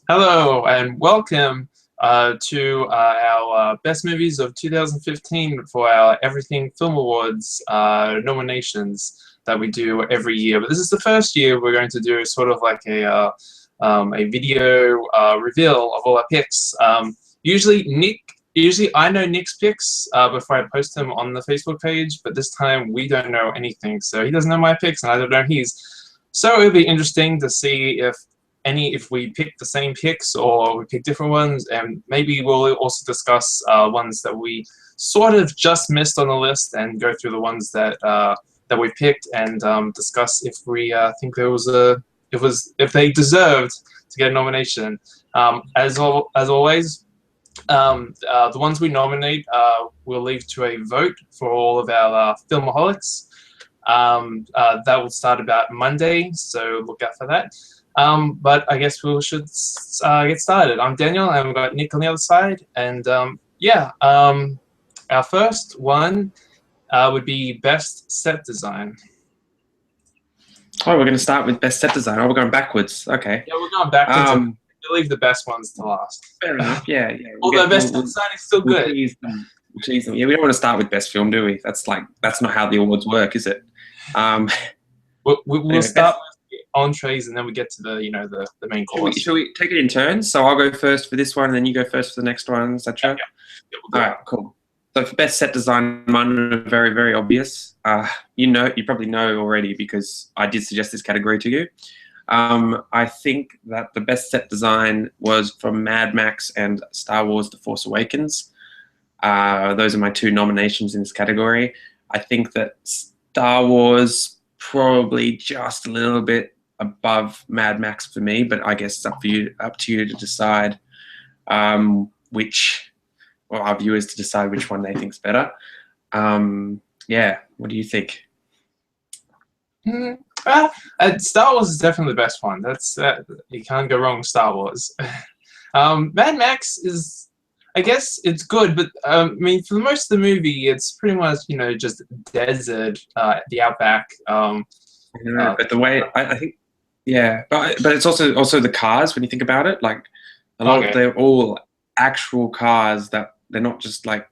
Hello and welcome to our best movies of 2015 for our Everything Film Awards nominations that we do every year. But this is the first year we're going to do sort of like a video reveal of all our picks. Usually I know Nick's picks before I post them on the Facebook page, but this time we don't know anything. So he doesn't know my picks and I don't know his. So it'll be interesting to see if we pick the same picks or we pick different ones, and maybe we'll also discuss ones that we sort of just missed on the list and go through the ones that we picked and discuss if we think there was if they deserved to get a nomination. As always, the ones we nominate we'll leave to a vote for all of our filmaholics. That will start about Monday, so look out for that. But I guess we should get started. I'm Daniel, and we've got Nick on the other side. And our first one would be Best Set Design. Oh, we're going to start with Best Set Design. Oh, we're going backwards. Okay. Yeah, we're going backwards. We'll leave the best ones to last. Fair enough. Yeah. Although Best Set Design is still good. Tease them. Yeah, we don't want to start with Best Film, do we? That's not how the awards work, is it? We'll start with entrees, and then we get to the main course. Shall we take it in turns? So I'll go first for this one, and then you go first for the next one. Is that true? Yeah, we'll all right, cool. So for Best Set Design, mine are very, very obvious. You probably know already because I did suggest this category to you. I think that the Best Set Design was from Mad Max and Star Wars: The Force Awakens. Those are my two nominations in this category. I think that Star Wars probably just a little bit above Mad Max for me, but I guess it's up to you to decide our viewers to decide which one they think's better. Yeah, what do you think? Star Wars is definitely the best one. That's you can't go wrong with Star Wars. Mad Max is, I guess it's good, but I mean, for most of the movie, it's pretty much just desert, the outback. But the way I think, yeah, but it's also the cars when you think about it. Like a lot, they're all actual cars that they're not just like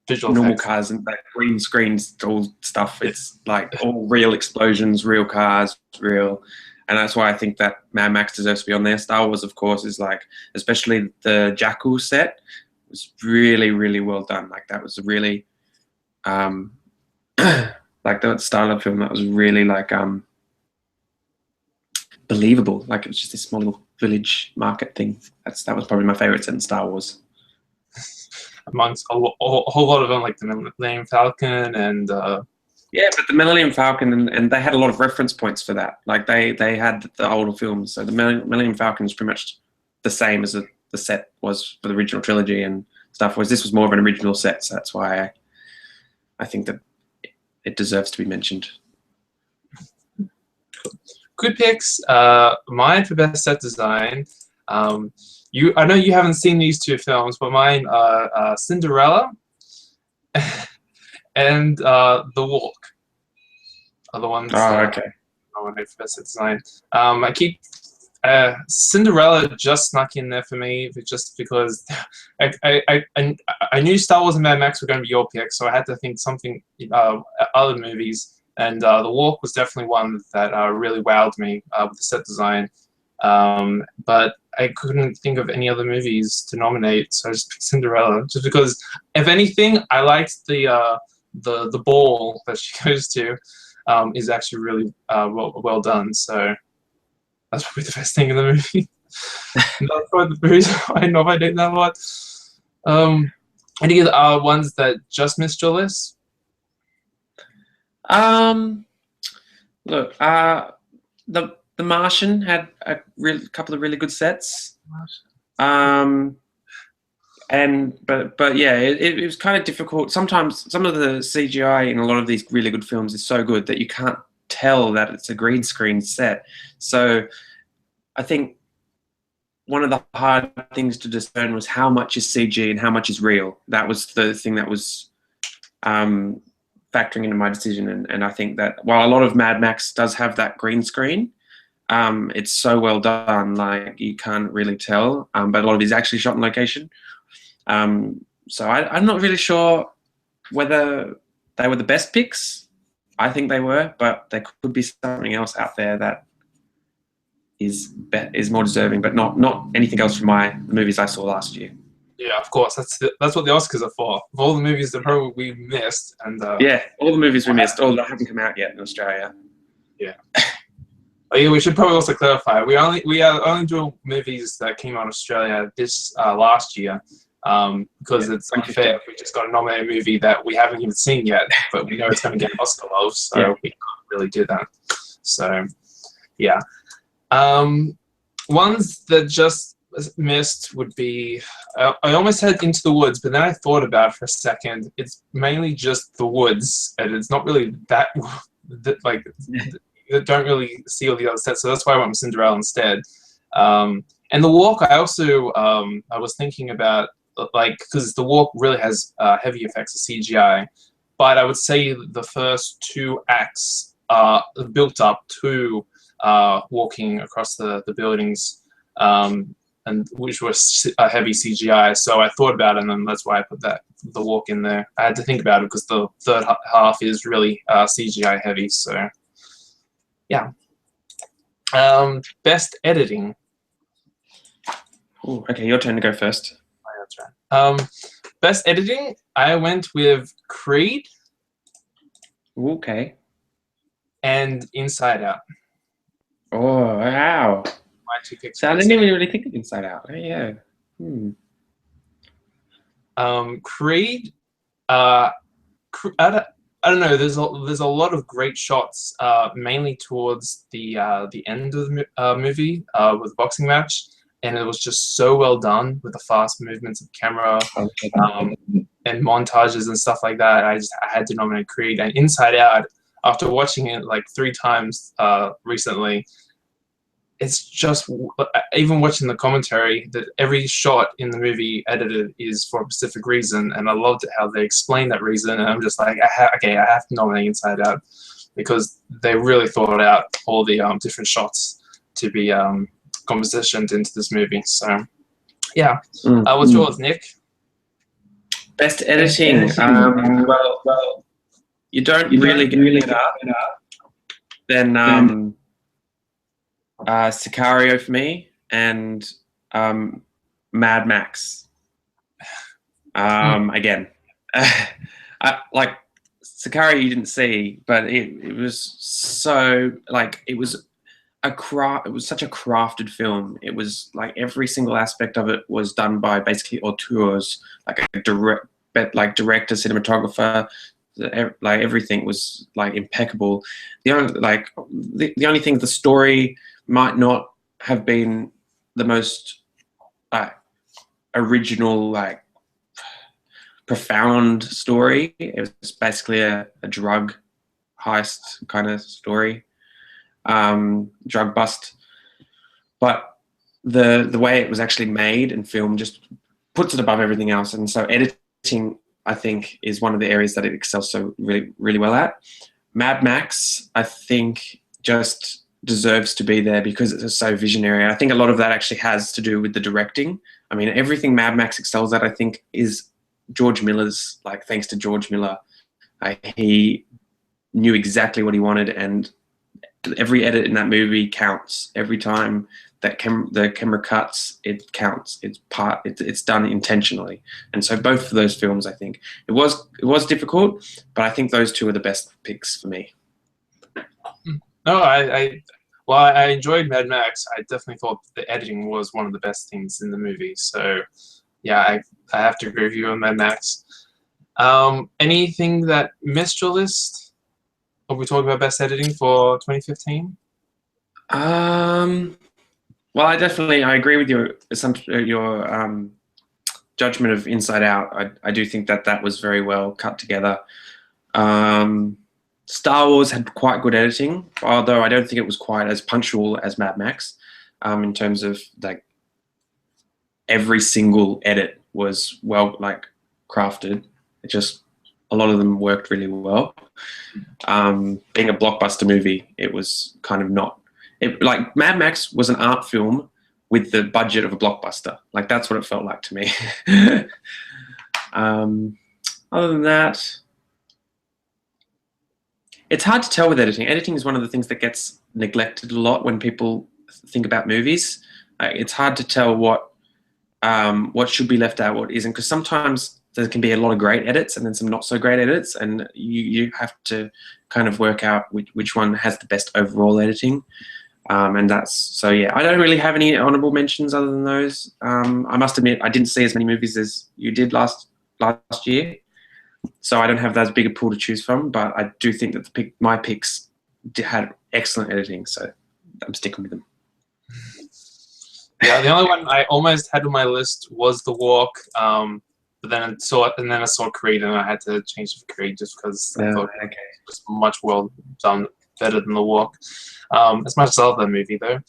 visual normal effects. Cars and like green screens, all stuff. It's like all real explosions, real cars, real. And that's why I think that Mad Max deserves to be on there. Star Wars, of course, is like, especially the Jakku set, was really, really well done. Like that was really, like the style of film that was really like believable. Like it was just this small little village market thing. That was probably my favorite set in Star Wars. Amongst a whole lot of them, like the Millennium Falcon and. Yeah, but the Millennium Falcon, and they had a lot of reference points for that. Like they had the older films, so the Millennium Falcon is pretty much the same as the set was for the original trilogy and stuff. Whereas this was more of an original set, so that's why I think that it deserves to be mentioned. Good picks. Mine for Best Set Design. I know you haven't seen these two films, but mine are Cinderella and The Walk are the ones. Oh, okay. Nominated for Best Set Design. I keep Cinderella just snuck in there for me, just because I knew Star Wars and Mad Max were going to be your pick, so I had to think something other movies, and The Walk was definitely one that really wowed me with the set design. But I couldn't think of any other movies to nominate, so I just picked Cinderella, just because, if anything, I liked the ball that she goes to is actually really well done. So that's probably the best thing in the movie. That's probably the reason I know I did that a lot. Any other ones that just missed your list? Look, the Martian had a couple of really good sets. But yeah, it was kind of difficult. Sometimes some of the CGI in a lot of these really good films is so good that you can't tell that it's a green screen set. So I think one of the hard things to discern was how much is CG and how much is real. That was the thing that was factoring into my decision. And I think that while a lot of Mad Max does have that green screen, It's so well done, like you can't really tell. But a lot of it is actually shot on location. So I'm not really sure whether they were the best picks. I think they were, but there could be something else out there that is more deserving, but not anything else from the movies I saw last year. Yeah, of course. That's what the Oscars are for. Of all the movies that probably we missed, and yeah, all the movies we missed, all that haven't come out yet in Australia. Yeah. Oh, yeah, we should probably also clarify. We are only doing movies that came out in Australia this last year, because it's unfair if we just got a nominated movie that we haven't even seen yet, but we know it's going to get Oscar love, so we can't really do that. So, yeah. Ones that just missed would be, I almost had Into the Woods, but then I thought about it for a second. It's mainly just the woods, and it's not really that like don't really see all the other sets, so that's why I went with Cinderella instead. And The Walk, I also I was thinking about, like, because The Walk really has heavy effects of CGI, but I would say the first 2 acts are built up to walking across the buildings, and which was a heavy CGI. So I thought about it, and then that's why I put The Walk in there. I had to think about it because the third half is really CGI heavy. So yeah. Best editing. Ooh, okay, your turn to go first. Oh, that's right. Best editing, I went with Creed. Okay. And Inside Out. Oh, wow. My 2 picks. So I didn't even really think of Inside Out. Oh, yeah. Creed, I don't know. There's a lot of great shots, mainly towards the end of the movie with the boxing match, and it was just so well done with the fast movements of camera, and montages and stuff like that. I had to nominate Creed. And Inside Out, after watching it like 3 times recently, it's just, even watching the commentary, that every shot in the movie edited is for a specific reason, and I loved it how they explained that reason. And I'm just like, okay, I have to nominate Inside Out, because they really thought out all the different shots to be compositioned into this movie. So yeah. What's yours, Nick? Best editing. Well, you don't really get it up. Then Sicario for me, and Mad Max. Again, like Sicario you didn't see, but it was so, like, it was such a crafted film. It was like every single aspect of it was done by basically auteurs, like a director, cinematographer. Like everything was like impeccable. The only thing, the story might not have been the most original, like profound story. It was basically a drug heist kind of story, drug bust. But the way it was actually made and filmed just puts it above everything else. And so editing, I think, is one of the areas that it excels so really, really well at. Mad Max, I think, just deserves to be there because it's so visionary. I think a lot of that actually has to do with the directing. I mean, everything Mad Max excels at, I think, is George Miller's, like, thanks to George Miller. He knew exactly what he wanted, and every edit in that movie counts. Every time that the camera cuts, it counts. It's done intentionally. And so both of those films, I think, it was difficult, but I think those 2 are the best picks for me. No, I enjoyed Mad Max. I definitely thought the editing was one of the best things in the movie. So yeah, I have to agree with you on Mad Max. Anything that missed your list? Are we talking about best editing for 2015? Well, I agree with your judgment of Inside Out. I do think that was very well cut together. Star Wars had quite good editing, although I don't think it was quite as punctual as Mad Max, in terms of, like, every single edit was well, like, crafted. It just, a lot of them worked really well. Being a blockbuster movie, it was kind of not Like Mad Max was an art film with the budget of a blockbuster. Like that's what it felt like to me. Other than that, it's hard to tell with editing. Editing is one of the things that gets neglected a lot when people think about movies. It's hard to tell what should be left out, what isn't, because sometimes there can be a lot of great edits and then some not so great edits, and you have to kind of work out which one has the best overall editing. And that's so. Yeah, I don't really have any honorable mentions other than those. I must admit, I didn't see as many movies as you did last year, so I don't have as big a pool to choose from. But I do think that my picks had excellent editing, so I'm sticking with them. Yeah, the only one I almost had on my list was The Walk, but then I saw Creed, and I had to change it for Creed just because I thought it was much well done, better than The Walk. As much as I love that movie, though.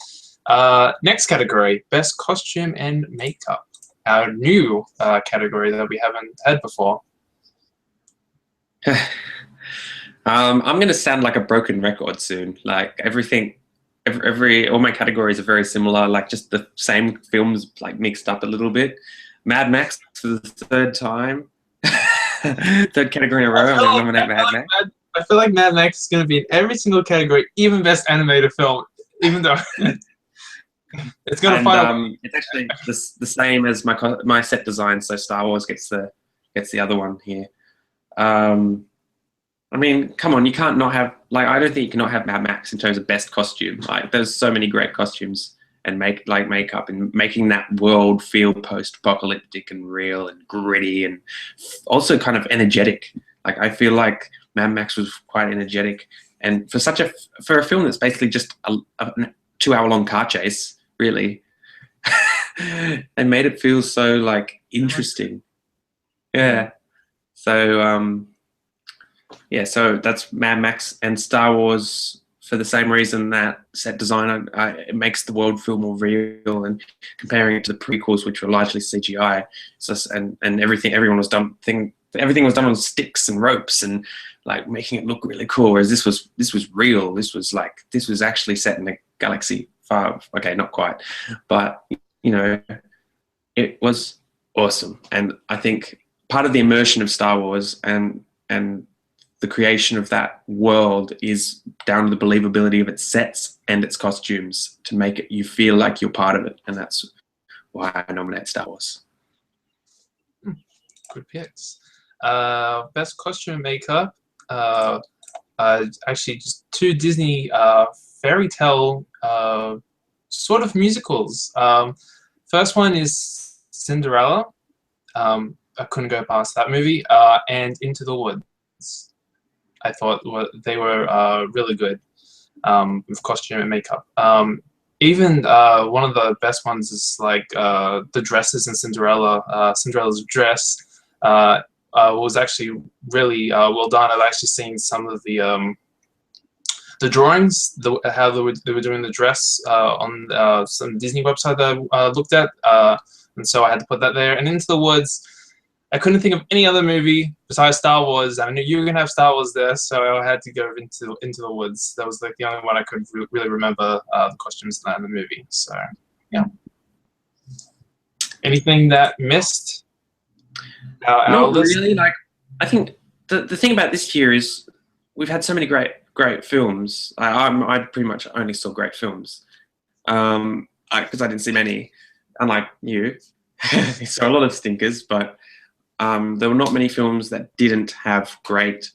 Next category: Best Costume and Makeup. Our new category that we haven't had before. I'm going to sound like a broken record soon. Like all my categories are very similar. Like just the same films, like mixed up a little bit. Mad Max for the third time, third category in a row. I'm going to nominate Mad Max. I feel like Mad Max is going to be in every single category, even Best Animated Film, even though it's going to find. It's actually the same as my set design. So Star Wars gets the other one here. I mean, come on, you can't not have, like, I don't think you can not have Mad Max in terms of best costume. Like, there's so many great costumes and makeup and making that world feel post-apocalyptic and real and gritty and also kind of energetic. Like, I feel like Mad Max was quite energetic, and for a film that's basically just a 2-hour-long car chase, really, they made it feel so like interesting. Yeah. So yeah, so that's Mad Max. And Star Wars, for the same reason that set design, it makes the world feel more real, and comparing it to the prequels, which were largely CGI, and everything was done on sticks and ropes and like making it look really cool. Whereas this was real. This was actually set in a galaxy far. Okay, not quite, but you know, it was awesome. And I think part of the immersion of Star Wars and the creation of that world is down to the believability of its sets and its costumes to make it you feel like you're part of it, and that's why I nominate Star Wars. Good picks. Best costume and makeup. Actually, just 2 Disney fairy tale sort of musicals. First one is Cinderella. I couldn't go past that movie. And Into the Woods. I thought they were really good with costume and makeup. Even one of the best ones is like the dresses in Cinderella. Cinderella's dress was actually really well done. I've actually seen some of the drawings, how they were doing the dress on some Disney website that I looked at, and so I had to put that there. And Into the Woods, I couldn't think of any other movie besides Star Wars. I knew you were gonna have Star Wars there, so I had to go into the Woods. That was like the only one I could really remember the costumes in the movie. So yeah. Anything that missed? Not really. Like, I think the thing about this year is we've had so many great films. I pretty much only saw great films because I didn't see many, unlike you. So a lot of stinkers, but there were not many films that didn't have great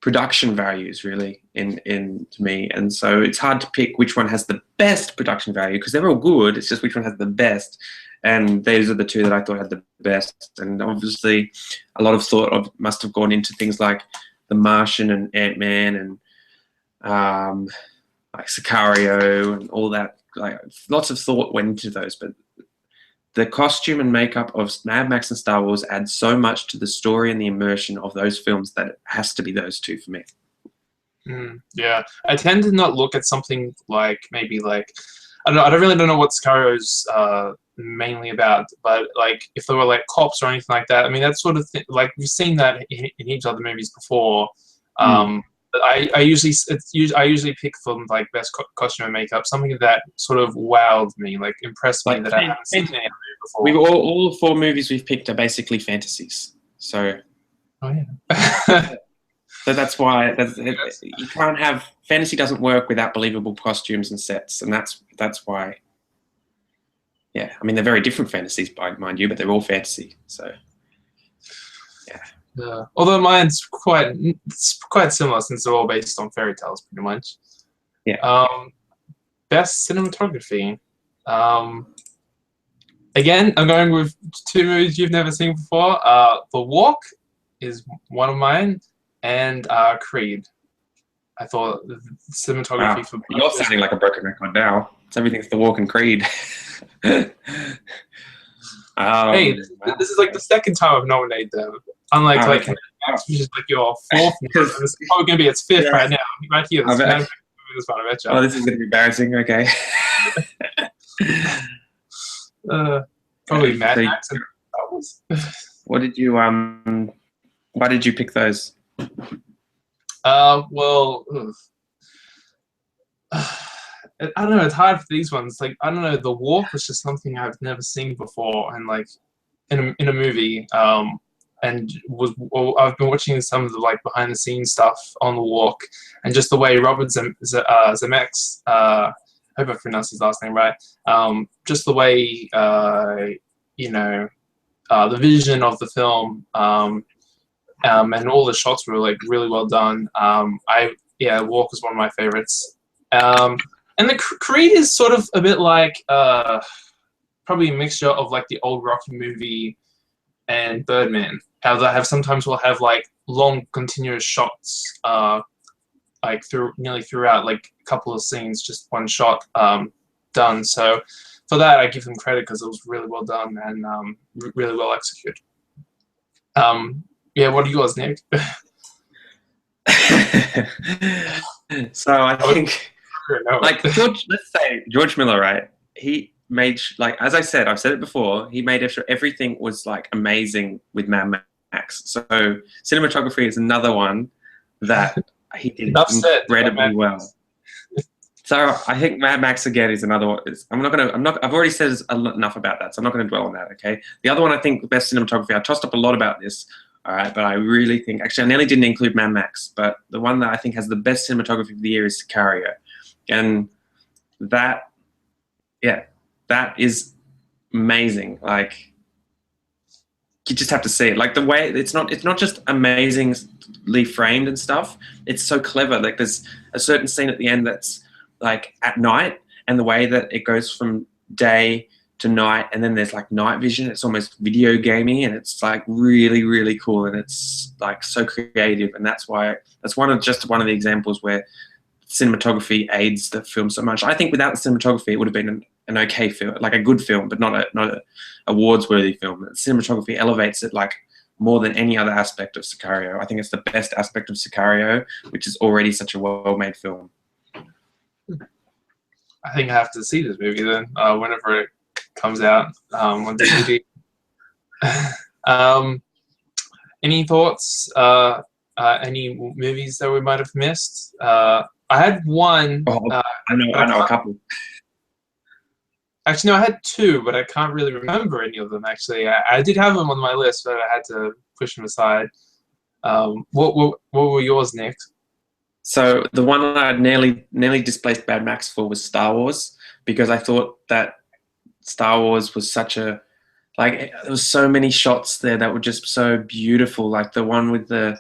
production values, really, in to me. And so it's hard to pick which one has the best production value because they're all good. It's just which one has the best. And those are the 2 that I thought had the best. And obviously, a lot of thought must have gone into things like The Martian and Ant-Man and like Sicario and all that. Like, lots of thought went into those, but the costume and makeup of Mad Max and Star Wars add so much to the story and the immersion of those films that it has to be those 2 for me. Yeah, I tend to not look at something like maybe like I don't really know what Sicario's mainly about, but like if there were like cops or anything like that, I mean that sort of thing. Like we've seen that in heaps of other movies before. I usually pick from like best costume and makeup, something that sort of wowed me, like impressed me Like, that I haven't seen in any movie before. We've all the 4 movies we've picked are basically fantasies. So Oh yeah. so that's why you can't have fantasy doesn't work without believable costumes and sets, and that's why. Yeah, I mean they're very different fantasies, mind you, but they're all fantasy. So Yeah. Although mine's quite similar since they're all based on fairy tales, pretty much. Yeah. Best cinematography. Again, I'm going with 2 movies you've never seen before. The Walk is one of mine, and Creed. I thought the cinematography wow. for You're sounding like a broken record now. It's everything's The Walk and Creed. Hey, Wow. this is like the 2nd time I've nominated them. Unlike Oh, like okay. which is like your 4th. It's probably gonna be its 5th right now. Right here, this is Bonaventure. Oh, this is going to be embarrassing. Okay. Probably Mad So Max and Star Wars. what did you why did you pick those? Well, I don't know. It's hard for these ones. Like, I don't know. The Walk was just something I've never seen before, and like in a movie. And I've been watching some of the like behind the scenes stuff on The Walk, and just the way Robert Zemeckis, I hope I pronounced his last name right. Just the way you know, the vision of the film, and all the shots were like really well done. Walk is one of my favorites. And the Creed is sort of a bit like probably a mixture of like the old Rocky movie and Birdman. How they sometimes will have like long continuous shots, like nearly throughout, like a couple of scenes, just one shot done. So for that, I give them credit because it was really well done and really well executed. What are yours, Nick? So I think, like let's say George Miller, right? He made as I said, I've said it before. He made sure everything was like amazing with Mad Max. So cinematography is another one that he did incredibly well. So I think Mad Max again is another one. I've already said enough about that, so I'm not going to dwell on that. Okay. The other one I think the best cinematography. I tossed up a lot about this. All right, but I really think actually I nearly didn't include Mad Max, but the one that I think has the best cinematography of the year is Sicario, and that is amazing. Like you just have to see it. Like the way it's not just amazingly framed and stuff. It's so clever. Like there's a certain scene at the end that's like at night, and the way that it goes from day to night, and then there's like night vision. It's almost video gamey, and it's like really, really cool, and it's like so creative. And that's why that's one of the examples where cinematography aids the film so much. I think without the cinematography, it would have been an okay film, like a good film, but not a awards-worthy film. The cinematography elevates it like more than any other aspect of Sicario. I think it's the best aspect of Sicario, which is already such a well-made film. I think I have to see this movie then whenever it comes out on DVD. Any thoughts? Any movies that we might have missed? I had one. I know a couple. Actually, no, I had 2, but I can't really remember any of them. Actually, I did have them on my list, but I had to push them aside. What were yours, Nick? So the one that I nearly displaced Mad Max for was Star Wars, because I thought that Star Wars was such a there was so many shots there that were just so beautiful. Like the one with the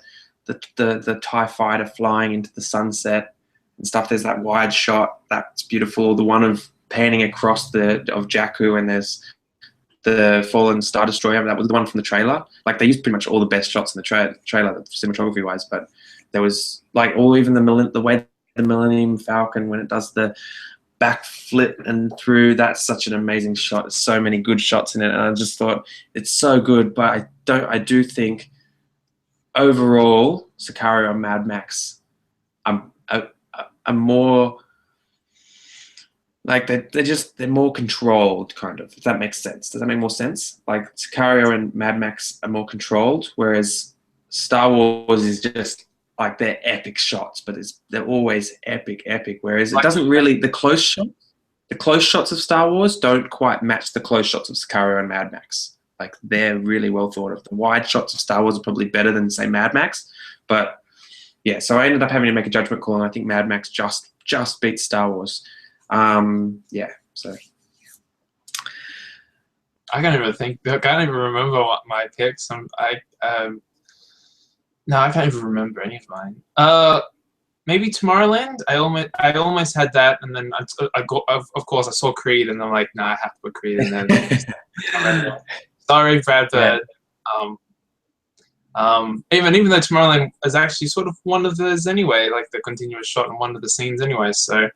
TIE fighter flying into the sunset and stuff. There's that wide shot that's beautiful. The one of panning across of Jakku, and there's the fallen Star Destroyer. That was the one from the trailer. Like they used pretty much all the best shots in the trailer, cinematography wise. But there was like even the way the Millennium Falcon when it does the backflip and through, that's such an amazing shot. There's so many good shots in it, and I just thought it's so good. But I do think overall Sicario and Mad Max are more like they're more controlled, kind of, if that makes sense. Does that make more sense? Like Sicario and Mad Max are more controlled, whereas Star Wars is just like they're epic shots, but they're always epic. Whereas it Like- doesn't really the close shots of Star Wars don't quite match the close shots of Sicario and Mad Max. Like they're really well thought of. The wide shots of Star Wars are probably better than say Mad Max, but yeah. So I ended up having to make a judgment call, and I think Mad Max just beats Star Wars. Yeah. So I can't even remember what my picks. No, I can't even remember any of mine. Maybe Tomorrowland. I almost had that, and then of course I saw Creed, and I'm like, nah, I have to put Creed in there. Sorry, Brad Bird. Even though Tomorrowland is actually sort of one of those anyway, like the continuous shot in one of the scenes anyway. So,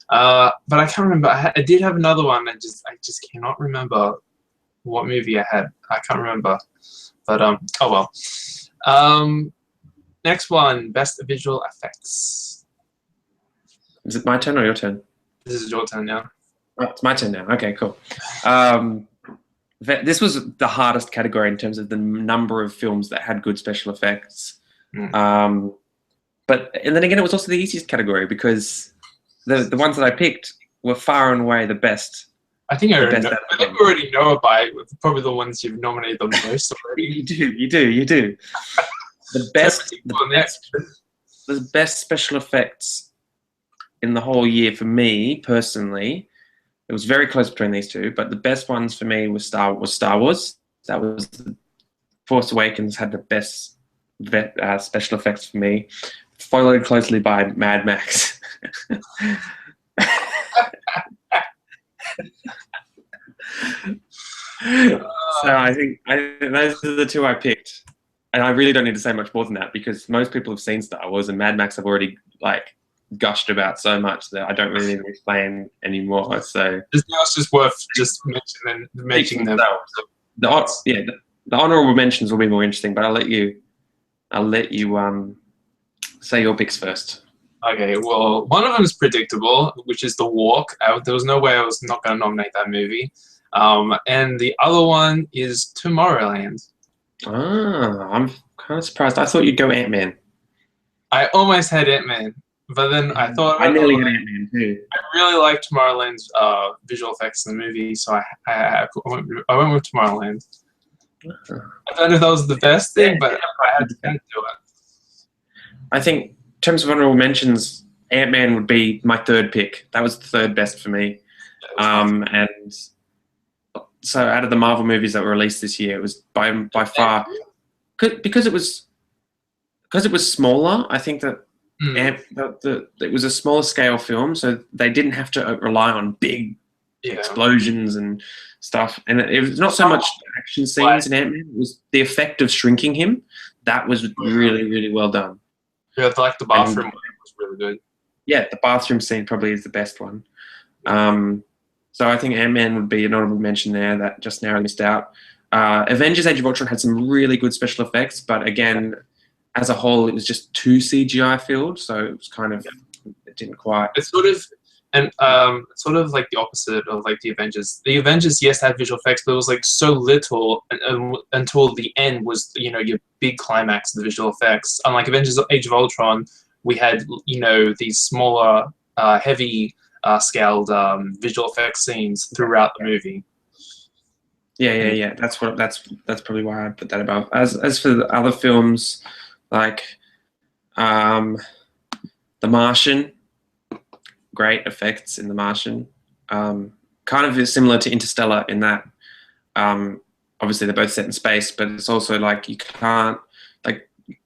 but I can't remember. I did have another one. I just cannot remember what movie I had. I can't remember. But oh well. Next one, best visual effects. is it my turn or your turn? This is your turn now. Oh, it's my turn now. Okay, cool. This was the hardest category in terms of the number of films that had good special effects. And then again, it was also the easiest category because the ones that I picked were far and away the best. I think I already know about probably the ones you've nominated the most already. You do. The best special effects in the whole year for me personally. It was very close between these two, but the best ones for me was Star Wars. That was Force Awakens had the best special effects for me, followed closely by Mad Max. So I think those are the two I picked, and I really don't need to say much more than that because most people have seen Star Wars, and Mad Max I've already gushed about so much that I don't really need to explain anymore. So it's just worth just mentioning them. The honorable mentions will be more interesting, but I'll let you say your picks first. Okay, well, one of them is predictable, which is The Walk. There was no way I was not going to nominate that movie. And the other one is Tomorrowland. I'm kind of surprised. I thought you'd go Ant-Man. I almost had Ant-Man, but then I thought I nearly had Ant-Man too. I really like Tomorrowland's visual effects in the movie, so I went with Tomorrowland. I don't know if that was the best thing, but I had to do it. I think in terms of honorable mentions, Ant-Man would be my third pick. That was the third best for me. And so out of the Marvel movies that were released this year, it was by far because it was smaller. I think that it was a smaller scale film, so they didn't have to rely on big explosions and stuff. And it was not so much action scenes in Ant-Man. It was the effect of shrinking him. That was really, really well done. Yeah, like the bathroom one was really good. Yeah, the bathroom scene probably is the best one. So I think Ant-Man would be an honorable mention there that just narrowly missed out. Avengers Age of Ultron had some really good special effects, but again, as a whole, it was just too CGI filled, so it was kind of, it didn't quite. It's sort of like the opposite of like the Avengers. The Avengers, yes, had visual effects, but it was like so little until the end was, your big climax of the visual effects. Unlike Avengers Age of Ultron, we had, these smaller, heavy scaled visual effects scenes throughout the movie. Yeah. That's probably why I put that above. As for the other films, like The Martian, great effects in The Martian. Kind of is similar to Interstellar in that obviously they're both set in space, but it's also like you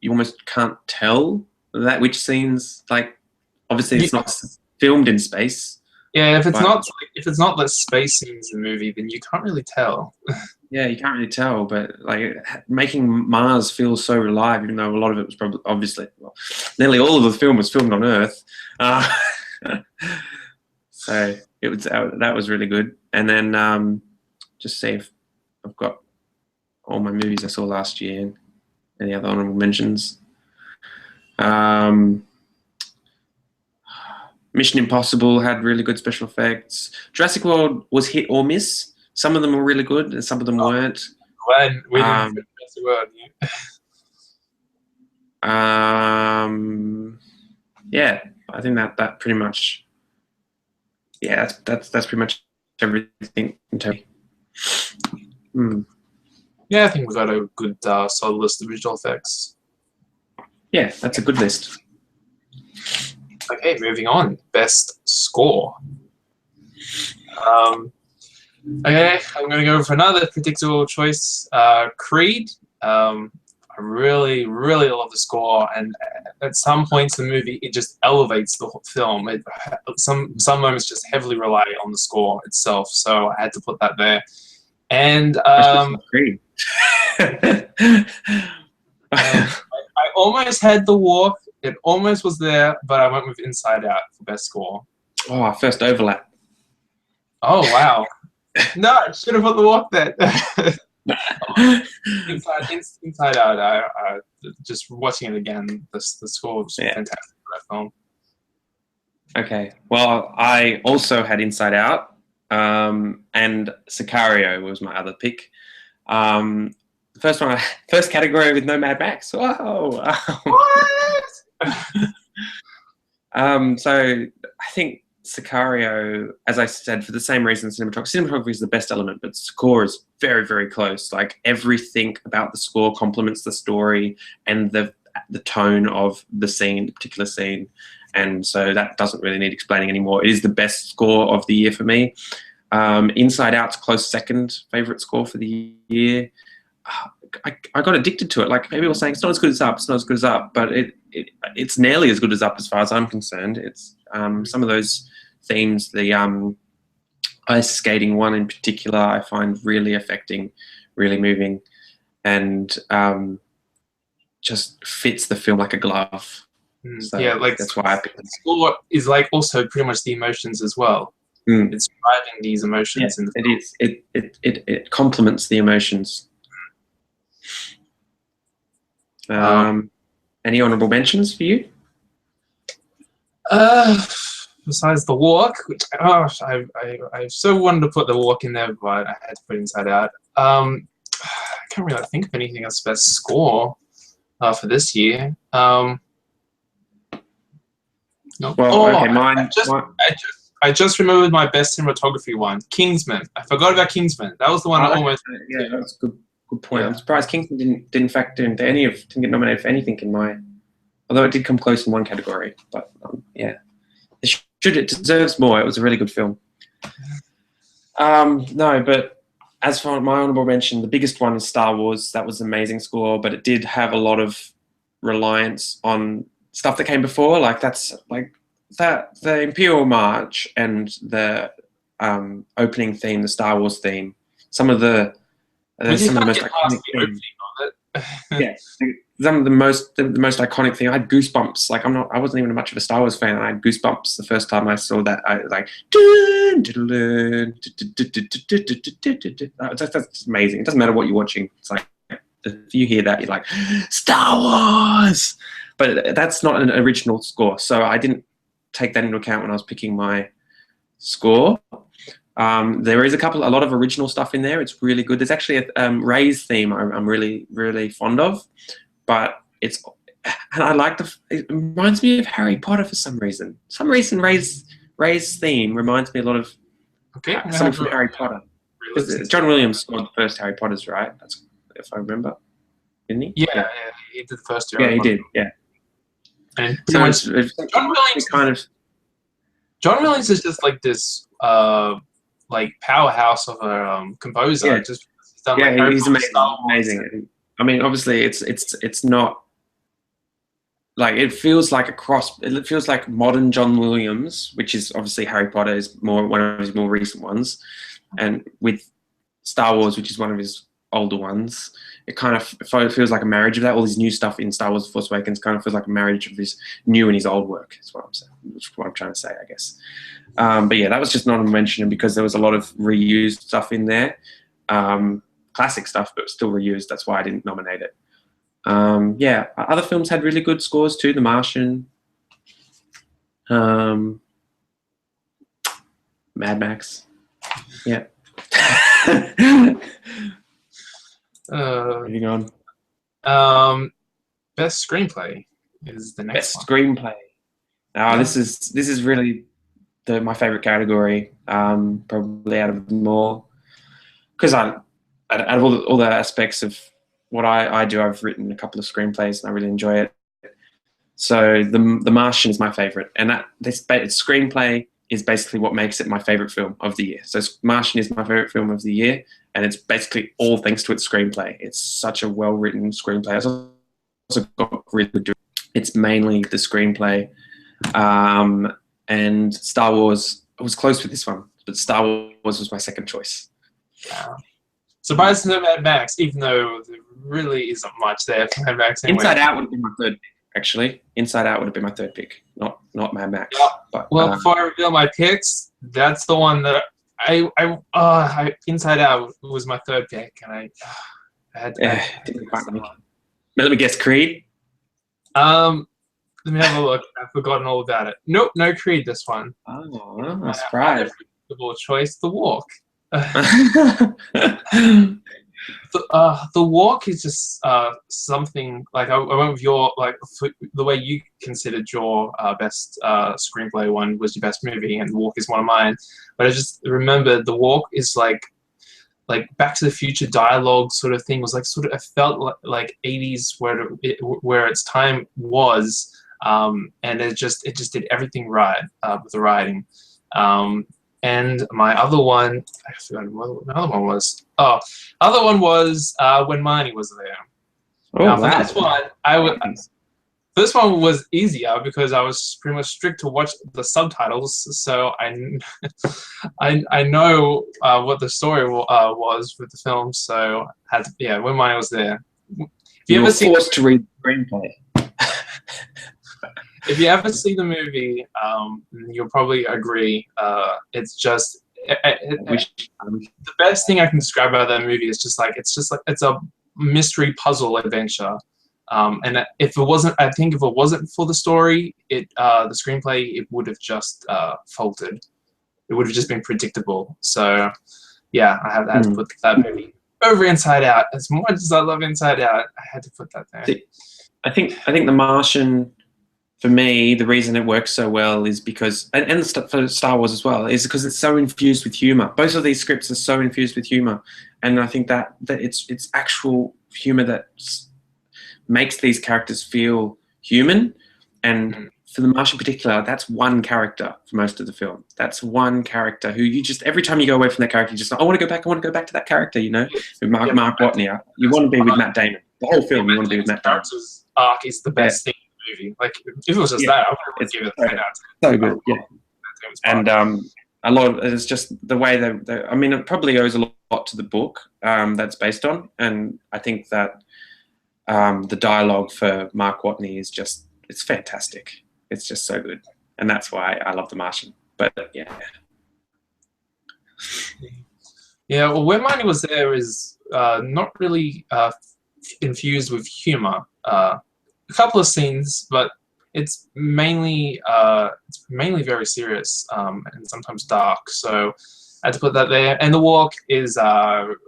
almost can't tell that which scenes, like obviously it's not filmed in space. Yeah, if it's not the space scenes in the movie, then you can't really tell. Yeah, you can't really tell, but like making Mars feel so alive, even though a lot of it was probably nearly all of the film was filmed on Earth. So that was really good. And then just see if I've got all my movies I saw last year and any other honorable mentions. Mission Impossible had really good special effects. Jurassic World was hit or miss. Some of them were really good and some of them weren't. We didn't Jurassic World, Yeah, I think that pretty much. Yeah, that's pretty much everything. Yeah, I think we've got a good solid list of visual effects. Yeah, that's a good list. Okay, moving on. Best score. Okay, I'm going to go for another predictable choice. Creed. I really, really love the score, and at some points in the movie, it just elevates the whole film. Some moments just heavily rely on the score itself, so I had to put that there. And Creed. I almost had The Walk. It almost was there, but I went with Inside Out for best score. Oh, first overlap. Oh, wow. No, I should have put The Walk there. Inside Out, I just watching it again, the score was fantastic for that film. Okay. Well, I also had Inside Out, and Sicario was my other pick. First category with no Mad Max. Whoa! What? So I think Sicario, as I said, for the same reason, cinematography is the best element, but score is very, very close. Like everything about the score complements the story and the tone of the scene, the particular scene, and so that doesn't really need explaining anymore. It is the best score of the year for me. Inside Out's close second favorite score for the year. I got addicted to it. Like maybe we're saying it's not as good as Up, it's not as good as Up, but it's nearly as good as Up as far as I'm concerned. It's some of those themes, the ice skating one in particular, I find really affecting, really moving, and just fits the film like a glove. So yeah, like that's why I picked it. The score is like also pretty much the emotions as well. It's driving these emotions in the film. It complements the emotions. Any honorable mentions for you? Besides The Walk, which I so wanted to put The Walk in there, but I had to put Inside Out. I can't really think of anything else best score for this year. No. Well, okay, mine. I just remembered my best cinematography one, Kingsman. I forgot about Kingsman. That was the one I almost. Yeah, that's a good point. Yeah. I'm surprised Kingsman didn't factor into didn't get nominated for anything in my. Although it did come close in one category, but yeah, it deserves more. It was a really good film. No, but as for my honorable mention, the biggest one is Star Wars. That was an amazing score, but it did have a lot of reliance on stuff that came before. Like the Imperial March and the opening theme, the Star Wars theme. Some of the most iconic themes. Yeah, some of the most iconic thing. I had goosebumps. Like I wasn't even much of a Star Wars fan. I had goosebumps the first time I saw that. I was like, that's amazing. It doesn't matter what you're watching. It's like if you hear that, you're like, Star Wars. But that's not an original score, so I didn't take that into account when I was picking my score. There is a lot of original stuff in there. It's really good. There's actually a Rey's theme I'm really, really fond of, but and I like it reminds me of Harry Potter for some reason. Rey's theme reminds me a lot of something from Harry Potter. John Williams scored the first Harry Potters, right? That's if I remember, didn't he? Yeah, he did the first two. Yeah, he did. Yeah. And John Williams John Williams is just like this like powerhouse of a composer. Yeah, he's amazing. I mean, obviously, it's not like it feels like it feels like modern John Williams, which is obviously Harry Potter is one of his more recent ones, and with Star Wars, which is one of his older ones. It kind of feels like a marriage of that. All this new stuff in Star Wars: Force Awakens kind of feels like a marriage of his new and his old work. That's what I'm saying. That's what I'm trying to say, I guess. But yeah, that was just not mentioned because there was a lot of reused stuff in there, classic stuff, but still reused. That's why I didn't nominate it. Yeah, other films had really good scores too. The Martian, Mad Max. Yeah. Moving on. best screenplay is the next Best one. screenplay. Now, Yeah. this is really my favorite category, probably out of them all, because out of all the aspects of what I do, I've written a couple of screenplays and I really enjoy it. So the Martian is my favorite, and this screenplay is basically what makes it my favorite film of the year. So Martian is my favorite film of the year, and it's basically all thanks to its screenplay. It's such a well-written screenplay. It's also got really good. It's mainly the screenplay, and Star Wars. I was close with this one, but Star Wars was my second choice. Surprised to know Mad Max, even though there really isn't much there for Mad Max anyway. Inside Out would have been my third pick, actually. Inside Out would have been my third pick, not Mad Max. Yeah. But, Well, before I reveal my picks, that's the one that Inside Out was my third pick, and I had to. Didn't quite make it. Let me guess, Creed? Let me have a look. I've forgotten all about it. Nope, no Creed this one. Oh, I'm surprised. Choice, The Walk. The Walk is just something like I went with your the way you considered your best screenplay one was your best movie, and The Walk is one of mine. But I just remember The Walk is like Back to the Future dialogue sort of thing was it felt like 80s where its time was, and it just did everything right with the writing. And my other one, I forgot what the other one was. Oh, other one was When Marnie Was There. Oh, now, for wow. this one, this one was easier because I was pretty much strict to watch the subtitles, so I know what the story was with the film. So When Marnie Was There. You were forced to read the screenplay. If you ever see the movie, you'll probably agree. It's just the best thing I can describe about that movie is it's a mystery puzzle adventure. And if it wasn't for the story, the screenplay, it would have just faltered. It would have just been predictable. So, yeah, I had to put that movie over Inside Out. As much as I love Inside Out, I had to put that there. I think The Martian, for me, the reason it works so well is because, and for Star Wars as well, is because it's so infused with humor. Both of these scripts are so infused with humor, and I think that it's actual humor that makes these characters feel human. And for The Martian in particular, that's one character for most of the film. That's one character who you just, every time you go away from that character, you just I want to go back to that character, you know? With Mark Watney. You want to be with Matt Damon. The whole film, you want to be with Matt Damon. Arc is the best thing in the movie. Like, if it was just that, I would give it a 10 out. So good, yeah. And a lot of it's just the way I mean, it probably owes a lot to the book that's based on, and I think that the dialogue for Mark Watney is it's fantastic. It's just so good, and that's why I love The Martian. But yeah. Yeah, well, When Marnie Was There is not really infused with humor. A couple of scenes, but it's mainly very serious and sometimes dark. So I had to put that there. And The Walk is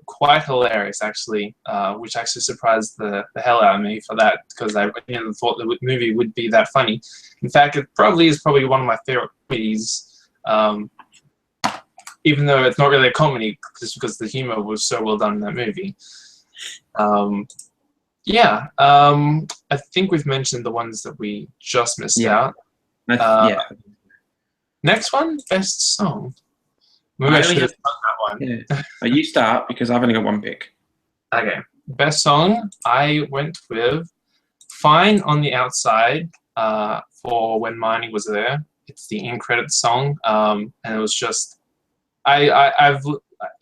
quite hilarious, actually, which actually surprised the hell out of me for that, because I never thought the movie would be that funny. In fact, it is probably one of my favorite comedies, even though it's not really a comedy, just because the humor was so well done in that movie. I think we've mentioned the ones that we just missed out. Next one, best song. Maybe I should have done that one. Yeah. You start, because I've only got one pick. Okay. Best song, I went with Fine on the Outside for When Marnie Was There. It's the end credits song, and it was just I've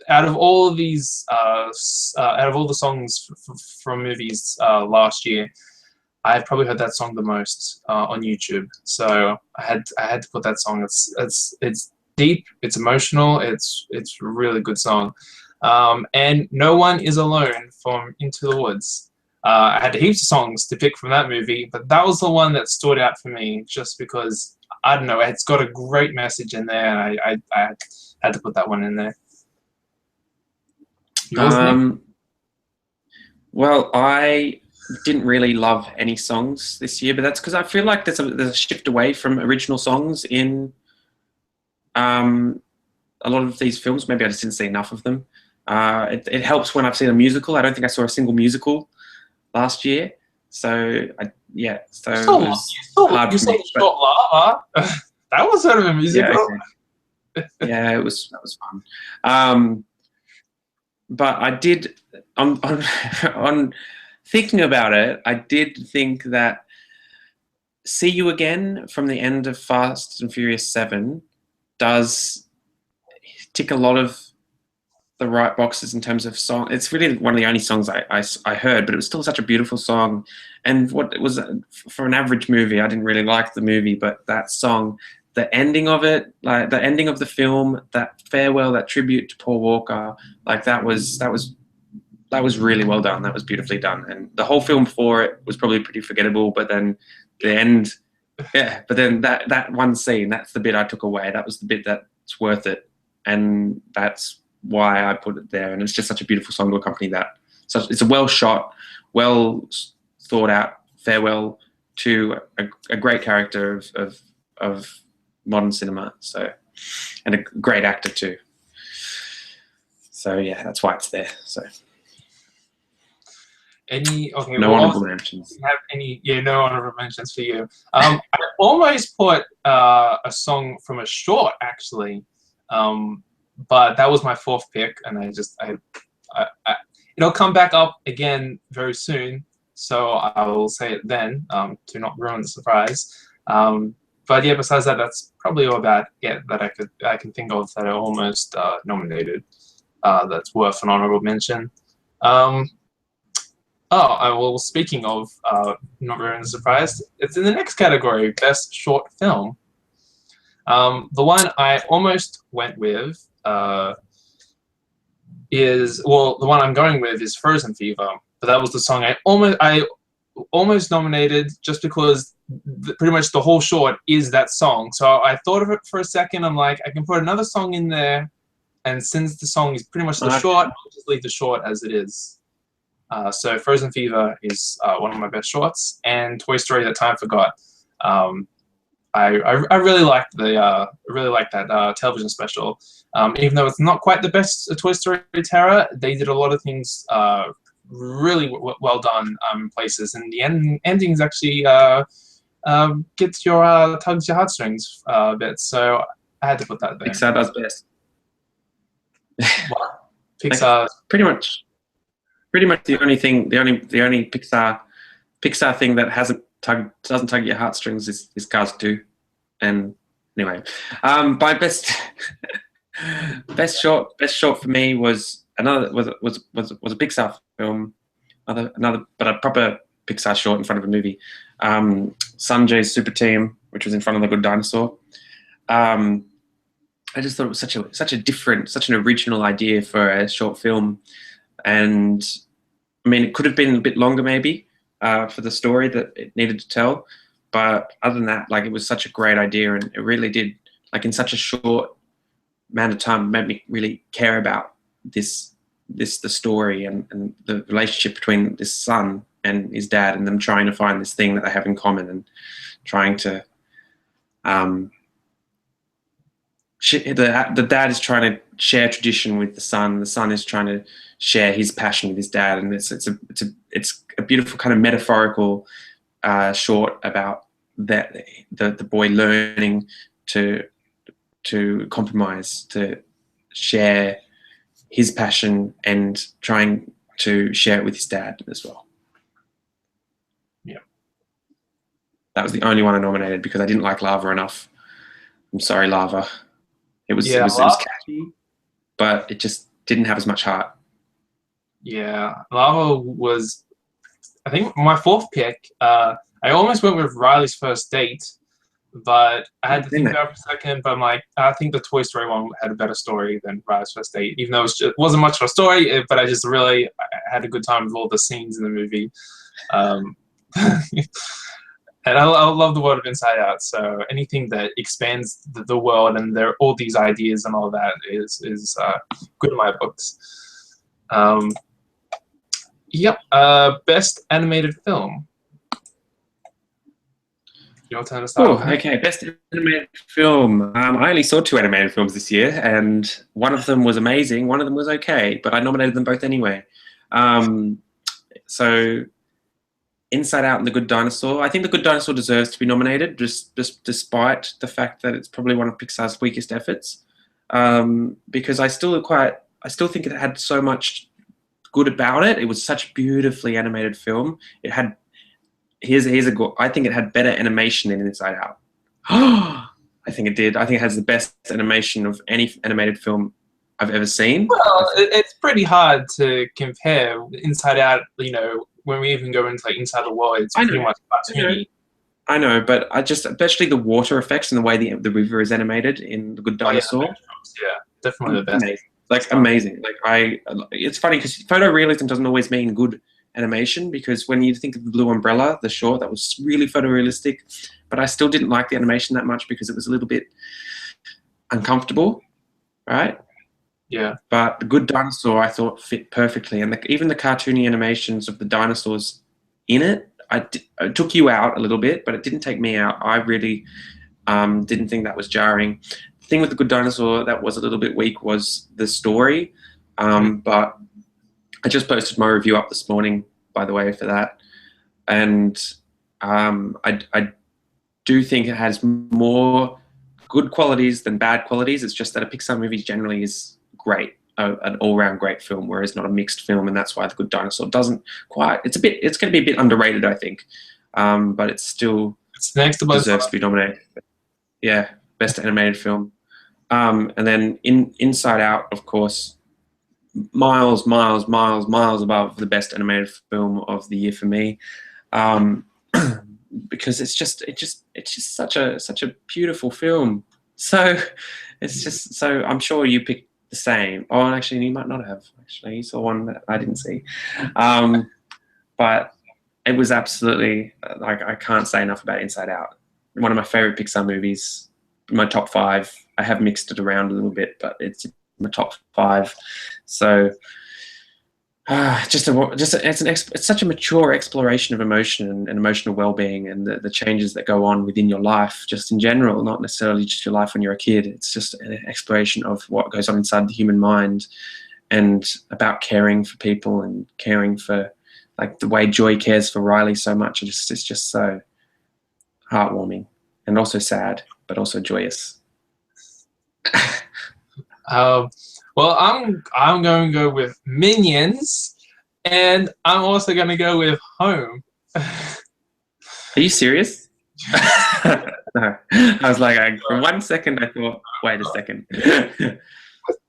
out of all of these out of all the songs from movies last year, I've probably heard that song the most on YouTube. So I had to put that song. It's deep, it's emotional, it's a really good song. And No One Is Alone from Into the Woods. I had heaps of songs to pick from that movie, but that was the one that stood out for me just because, I don't know, it's got a great message in there, and I had to put that one in there. Well, I didn't really love any songs this year, but that's because I feel like there's a shift away from original songs in a lot of these films. Maybe I just didn't see enough of them. It helps when I've seen a musical. I don't think I saw a single musical last year. So so it was hard you for saw me. the short Lava. That was sort of a musical. Yeah, that was fun. But I did on thinking about it, I did think that "See You Again" from the end of Fast and Furious 7 does tick a lot of the right boxes in terms of song. It's really one of the only songs I heard, but it was still such a beautiful song. And what it was for an average movie, I didn't really like the movie, but that song, the ending of it, like the ending of the film, that farewell, that tribute to Paul Walker, like that was really well done. That was beautifully done. And the whole film before it was probably pretty forgettable, but then the end, yeah. But then that one scene, that's the bit I took away. That was the bit that's worth it, and that's why I put it there. And it's just such a beautiful song to accompany that. So it's a well shot, well thought out farewell to a great character of modern cinema. So, and a great actor too. So yeah, that's why it's there. So No honorable mentions. Have any? Yeah, no honorable mentions for you. I almost put a song from a short actually, but that was my fourth pick, and it'll come back up again very soon, so I will say it then to not ruin the surprise. But yeah, besides that, that's probably all about that I can think of that are almost nominated. That's worth an honorable mention. Well, speaking of not ruining the surprise, it's in the next category, best short film. The one I almost went with the one I'm going with is Frozen Fever, but that was the song I almost nominated just because pretty much the whole short is that song. So I thought of it for a second. I'm like, I can put another song in there, and since the song is pretty much the short, I'll just leave the short as it is. So Frozen Fever is one of my best shorts, and Toy Story That Time Forgot. I really liked that television special. Even though it's not quite the best Toy Story Terror, they did a lot of things really well done places, and the endings actually tugs your heartstrings a bit. So I had to put that there. Pixar does best. What? Pixar pretty much the only Pixar thing that doesn't tug your heartstrings is Cars 2. And anyway, my best short for me was a Pixar film, another but a proper Pixar short in front of a movie. Sanjay's Super Team, which was in front of The Good Dinosaur. I just thought it was such an original idea for a short film, and I mean, it could have been a bit longer maybe for the story that it needed to tell. But other than that, like, it was such a great idea, and it really did, like, in such a short amount of time, made me really care about the story and the relationship between this son and his dad, and them trying to find this thing that they have in common, and trying to the dad is trying to share tradition with the son is trying to share his passion with his dad, and it's a beautiful kind of metaphorical short about that the boy learning to compromise, to share his passion and trying to share it with his dad as well. Yeah, that was the only one I nominated because I didn't like Lava enough. I'm sorry, Lava. It was catchy, but it just didn't have as much heart. Yeah, Lava was, I think, my fourth pick. I almost went with Riley's First Date, but I had to think about it for a second. But I'm like, I think the Toy Story one had a better story than Riley's First Date, even though it wasn't much of a story. But I had a good time with all the scenes in the movie. And I love the world of Inside Out. So anything that expands the world and all these ideas and all that is good in my books. Yep. Best animated film. Your turn to start. Oh, okay. Best animated film. I only saw 2 animated films this year, and one of them was amazing. One of them was okay, but I nominated them both anyway. So, Inside Out and The Good Dinosaur. I think The Good Dinosaur deserves to be nominated, just despite the fact that it's probably one of Pixar's weakest efforts. Because I still think it had so much good about it. It was such a beautifully animated film. It had I think it had better animation than Inside Out. I think it did. I think it has the best animation of any animated film I've ever seen. Well, it's pretty hard to compare Inside Out. You know, when we even go into like Inside the World, it's pretty much cartoony. I know, but especially the water effects and the way the river is animated in The Good Dinosaur. Yeah, definitely the best. Amazing. It's funny because photorealism doesn't always mean good animation, because when you think of The Blue Umbrella, the short, that was really photorealistic, but I still didn't like the animation that much because it was a little bit uncomfortable, right? Yeah. But The Good Dinosaur, I thought, fit perfectly, and even the cartoony animations of the dinosaurs in it, it took you out a little bit, but it didn't take me out. I really didn't think that was jarring. The thing with The Good Dinosaur that was a little bit weak was the story, but I just posted my review up this morning, by the way, for that. And I do think it has more good qualities than bad qualities. It's just that a Pixar movie generally is great, an all-round great film, whereas not a mixed film, and that's why The Good Dinosaur doesn't quite. It's going to be a bit underrated, I think, but it's next to deserves to be nominated. Yeah, best animated film. And then Inside Out, of course, miles above the best animated film of the year for me, because it's just such a beautiful film. So I'm sure you picked the same. Oh, actually, you might not have. Actually, you saw one that I didn't see, but it was absolutely I can't say enough about Inside Out. One of my favorite Pixar movies. My top 5. I have mixed it around a little bit, but it's my top 5. So it's such a mature exploration of emotion and emotional well-being, and the changes that go on within your life just in general, not necessarily just your life when you're a kid. It's just an exploration of what goes on inside the human mind, and about caring for people and caring for, like, the way Joy cares for Riley so much. It's just so heartwarming and also sad, but also joyous. Well, I'm going to go with Minions, and I'm also going to go with Home. Are you serious? No. I was like, for 1 second, I thought, wait a second.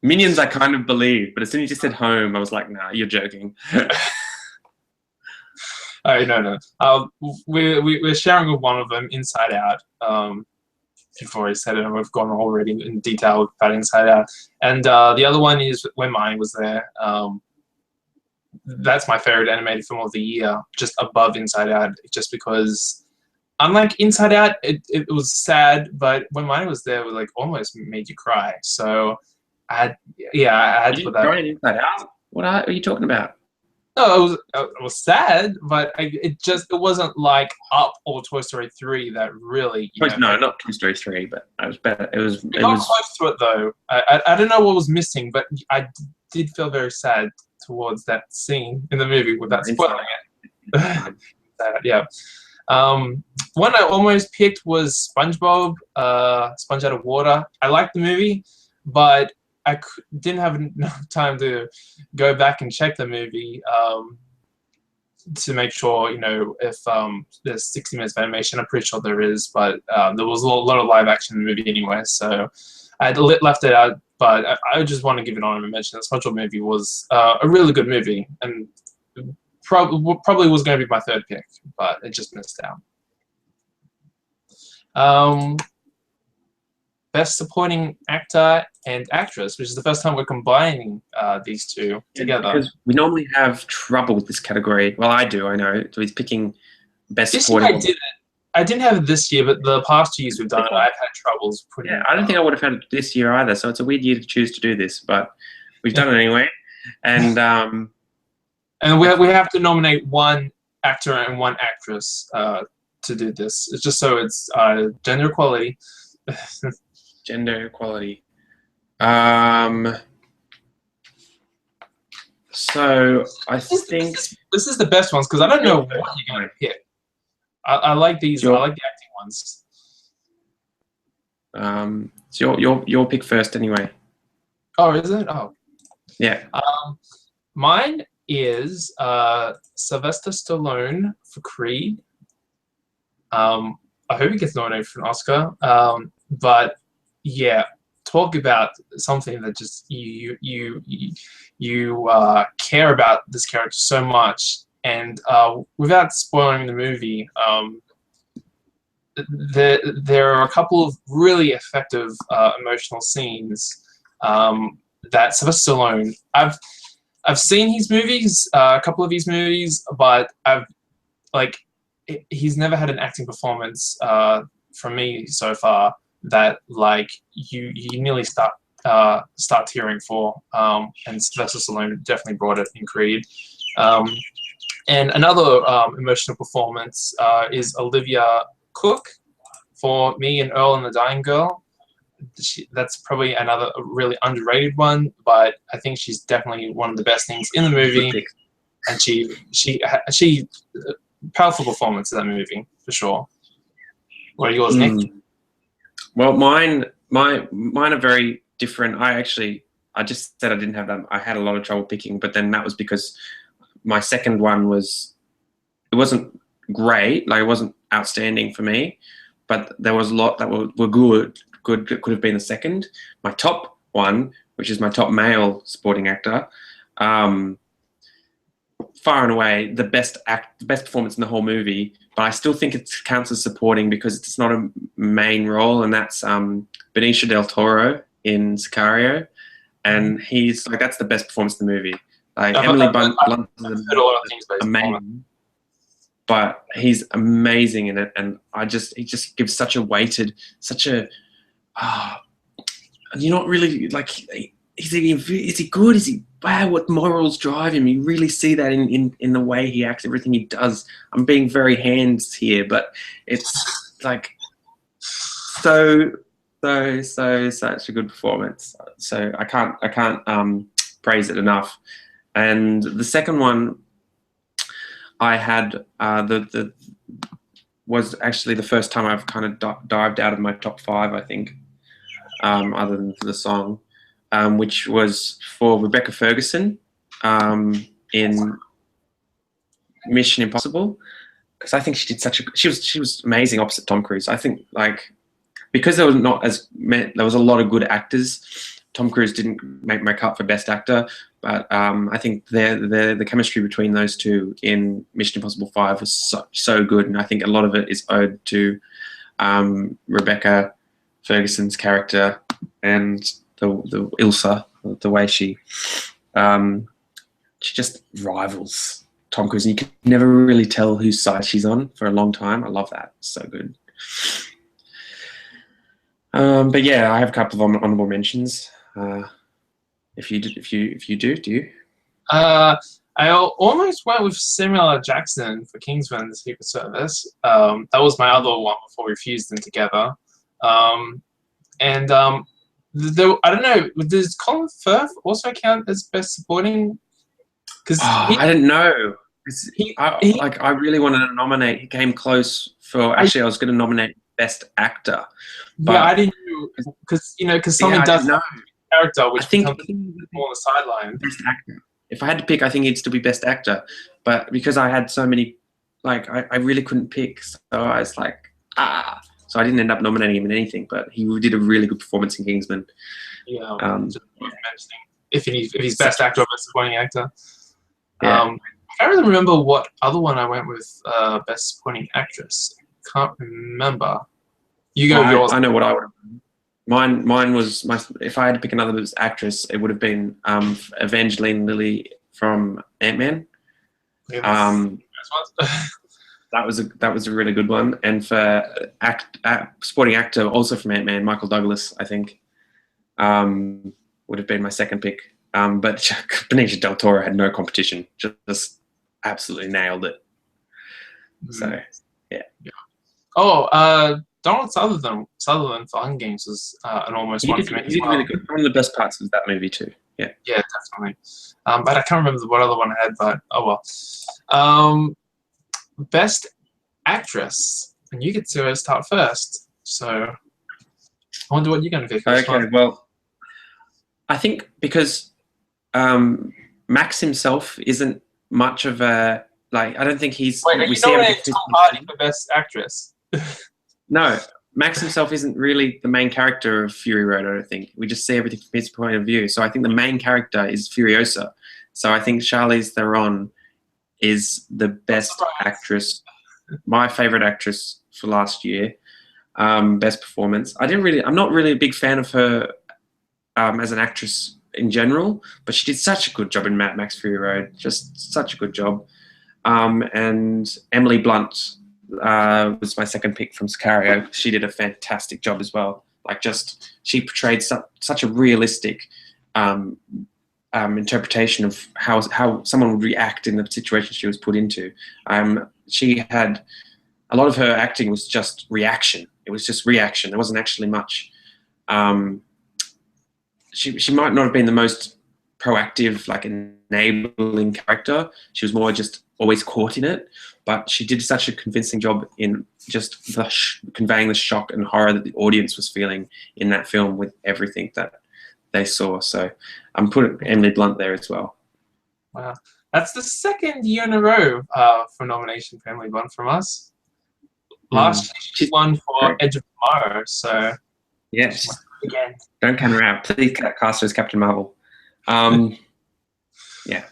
Minions, I kind of believe, but as soon as you said Home, I was like, nah, you're joking. Oh, no. We're sharing with one of them, Inside Out. You've already said it, and we've gone already in detail about Inside Out. And the other one is When Mine Was There. That's my favorite animated film of the year, just above Inside Out, just because, unlike Inside Out, it was sad, but When Mine Was There was like almost made you cry. So I had to put that. Crying Inside Out? What are you talking about? No, it was sad, but it wasn't like Up or Toy Story 3 that really. No, not Toy Story 3, but it was better. It was close to it though. I don't know what was missing, but I did feel very sad towards that scene in the movie without spoiling it. Yeah. One I almost picked was SpongeBob, Sponge Out of Water. I liked the movie, but I didn't have enough time to go back and check the movie to make sure, if there's 60 minutes of animation. I'm pretty sure there is, but there was a lot of live action in the movie anyway, so I had left it out. But I just want to give an honorable mention. The SpongeBob movie was a really good movie, and probably was going to be my third pick, but it just missed out. Best Supporting Actor and Actress, which is the first time we're combining these two together. Because we normally have trouble with this category. Well, I do, I know. So he's picking Best this Supporting. Year I didn't have it this year, but the past 2 years we've done it. I've had troubles putting. Yeah, I don't think I would have had it this year either. So it's a weird year to choose to do this, but we've done it anyway. And And we have to nominate one actor and one actress to do this. It's just so it's gender equality. Gender equality. So I think this is the best ones because I don't know what you're going to pick. I like these. I like the acting ones. So your pick first, anyway. Oh, is it? Oh, yeah. Mine is Sylvester Stallone for Creed. I hope he gets nominated for an Oscar. But yeah, talk about something that just you care about this character so much, and without spoiling the movie, there are a couple of really effective emotional scenes that Sylvester Stallone. I've seen his movies, a couple of his movies, but he's never had an acting performance from me so far that you nearly start tearing for. And Sylvester Stallone definitely brought it in Creed. And another emotional performance is Olivia Cook for Me and Earl and the Dying Girl. That's probably another really underrated one, but I think she's definitely one of the best things in the movie. And she powerful performance in that movie for sure. What are yours, Nick? Well, mine are very different. I just said I didn't have them. I had a lot of trouble picking, but then that was because my second one it wasn't great, like it wasn't outstanding for me, but there was a lot that were good. Good could have been the second. My top one, which is my top male supporting actor, far and away the best performance in the whole movie. But I still think it counts as supporting because it's not a main role, and that's Benicio del Toro in Sicario, and he's like that's the best performance in the movie. Like Emily Blunt is amazing, but he's amazing in it, and he just gives such a weighted, you're not really like, is he good? Is he bad? What morals drive him? You really see that in the way he acts, everything he does. I'm being very hands here, but it's like such a good performance. So I can't praise it enough. And the second one I had was actually the first time I've kind of dived out of my top 5, I think. Other than for the song, which was for Rebecca Ferguson in Mission Impossible, because I think she did she was amazing opposite Tom Cruise. I think because there was a lot of good actors. Tom Cruise didn't make my cut for Best Actor, but I think the chemistry between those two in Mission Impossible 5 was so good, and I think a lot of it is owed to Rebecca Ferguson's character and the Ilsa, the way she just rivals Tom Cruise. And you can never really tell whose side she's on for a long time. I love that. So good. But yeah, I have a couple of honorable mentions. If you do you? I almost went with Samuel L. Jackson for Kingsman: The Secret Service. That was my other one before we fused them together. I don't know. Does Colin Firth also count as best supporting? Because I didn't know. I really wanted to nominate. He came close for. Actually, I was going to nominate Best Actor. But yeah, I didn't know because something does have a character which becomes more on the sideline. Best Actor. If I had to pick, I think he'd still be Best Actor. But because I had so many, I really couldn't pick. So I was like, So I didn't end up nominating him in anything, but he did a really good performance in Kingsman. Yeah, if he's Best Actor or Best Supporting Actor. Yeah. I can't really remember what other one I went with Best Supporting Actress. Can't remember. You go yours. I know what I would have done. Mine was if I had to pick another actress, it would have been Evangeline Lilly from Ant-Man. Yeah, that was a really good one. And for supporting actor, also from Ant-Man, Michael Douglas, I think, would have been my second pick. But Benicio del Toro had no competition. Just absolutely nailed it. So, yeah. Oh, Donald Sutherland for Hunger Games was an almost one for me. He did really good. One of the best parts was that movie too. Yeah. Yeah, definitely. But I can't remember what other one I had. But oh well. Best Actress, and you get to start first. So I wonder what you're going to pick. Okay. Well, I think because Max himself isn't much of a I don't think he's. Wait, you nominated Tom Hardy for Best Actress? No, Max himself isn't really the main character of Fury Road. I don't think we just see everything from his point of view. So I think the main character is Furiosa. So I think Charlize Theron is the best actress. My favorite actress for last year. Best performance. I'm not really a big fan of her as an actress in general, but she did such a good job in Mad Max Fury Road. Just such a good job. And Emily Blunt was my second pick from Sicario. She did a fantastic job as well. She portrayed such a realistic interpretation of how someone would react in the situation she was put into. She had a lot of her acting was just reaction. It was just reaction. There wasn't actually much. She might not have been the most proactive, enabling character. She was more just always caught in it, but she did such a convincing job in just conveying the shock and horror that the audience was feeling in that film with everything that they saw. So I'm putting Emily Blunt there as well. Wow. That's the second year in a row for nomination for Emily Blunt from us. Last year she won for Edge of Tomorrow, so yes. Again. Don't count her out. Please cast her as Captain Marvel. Yeah.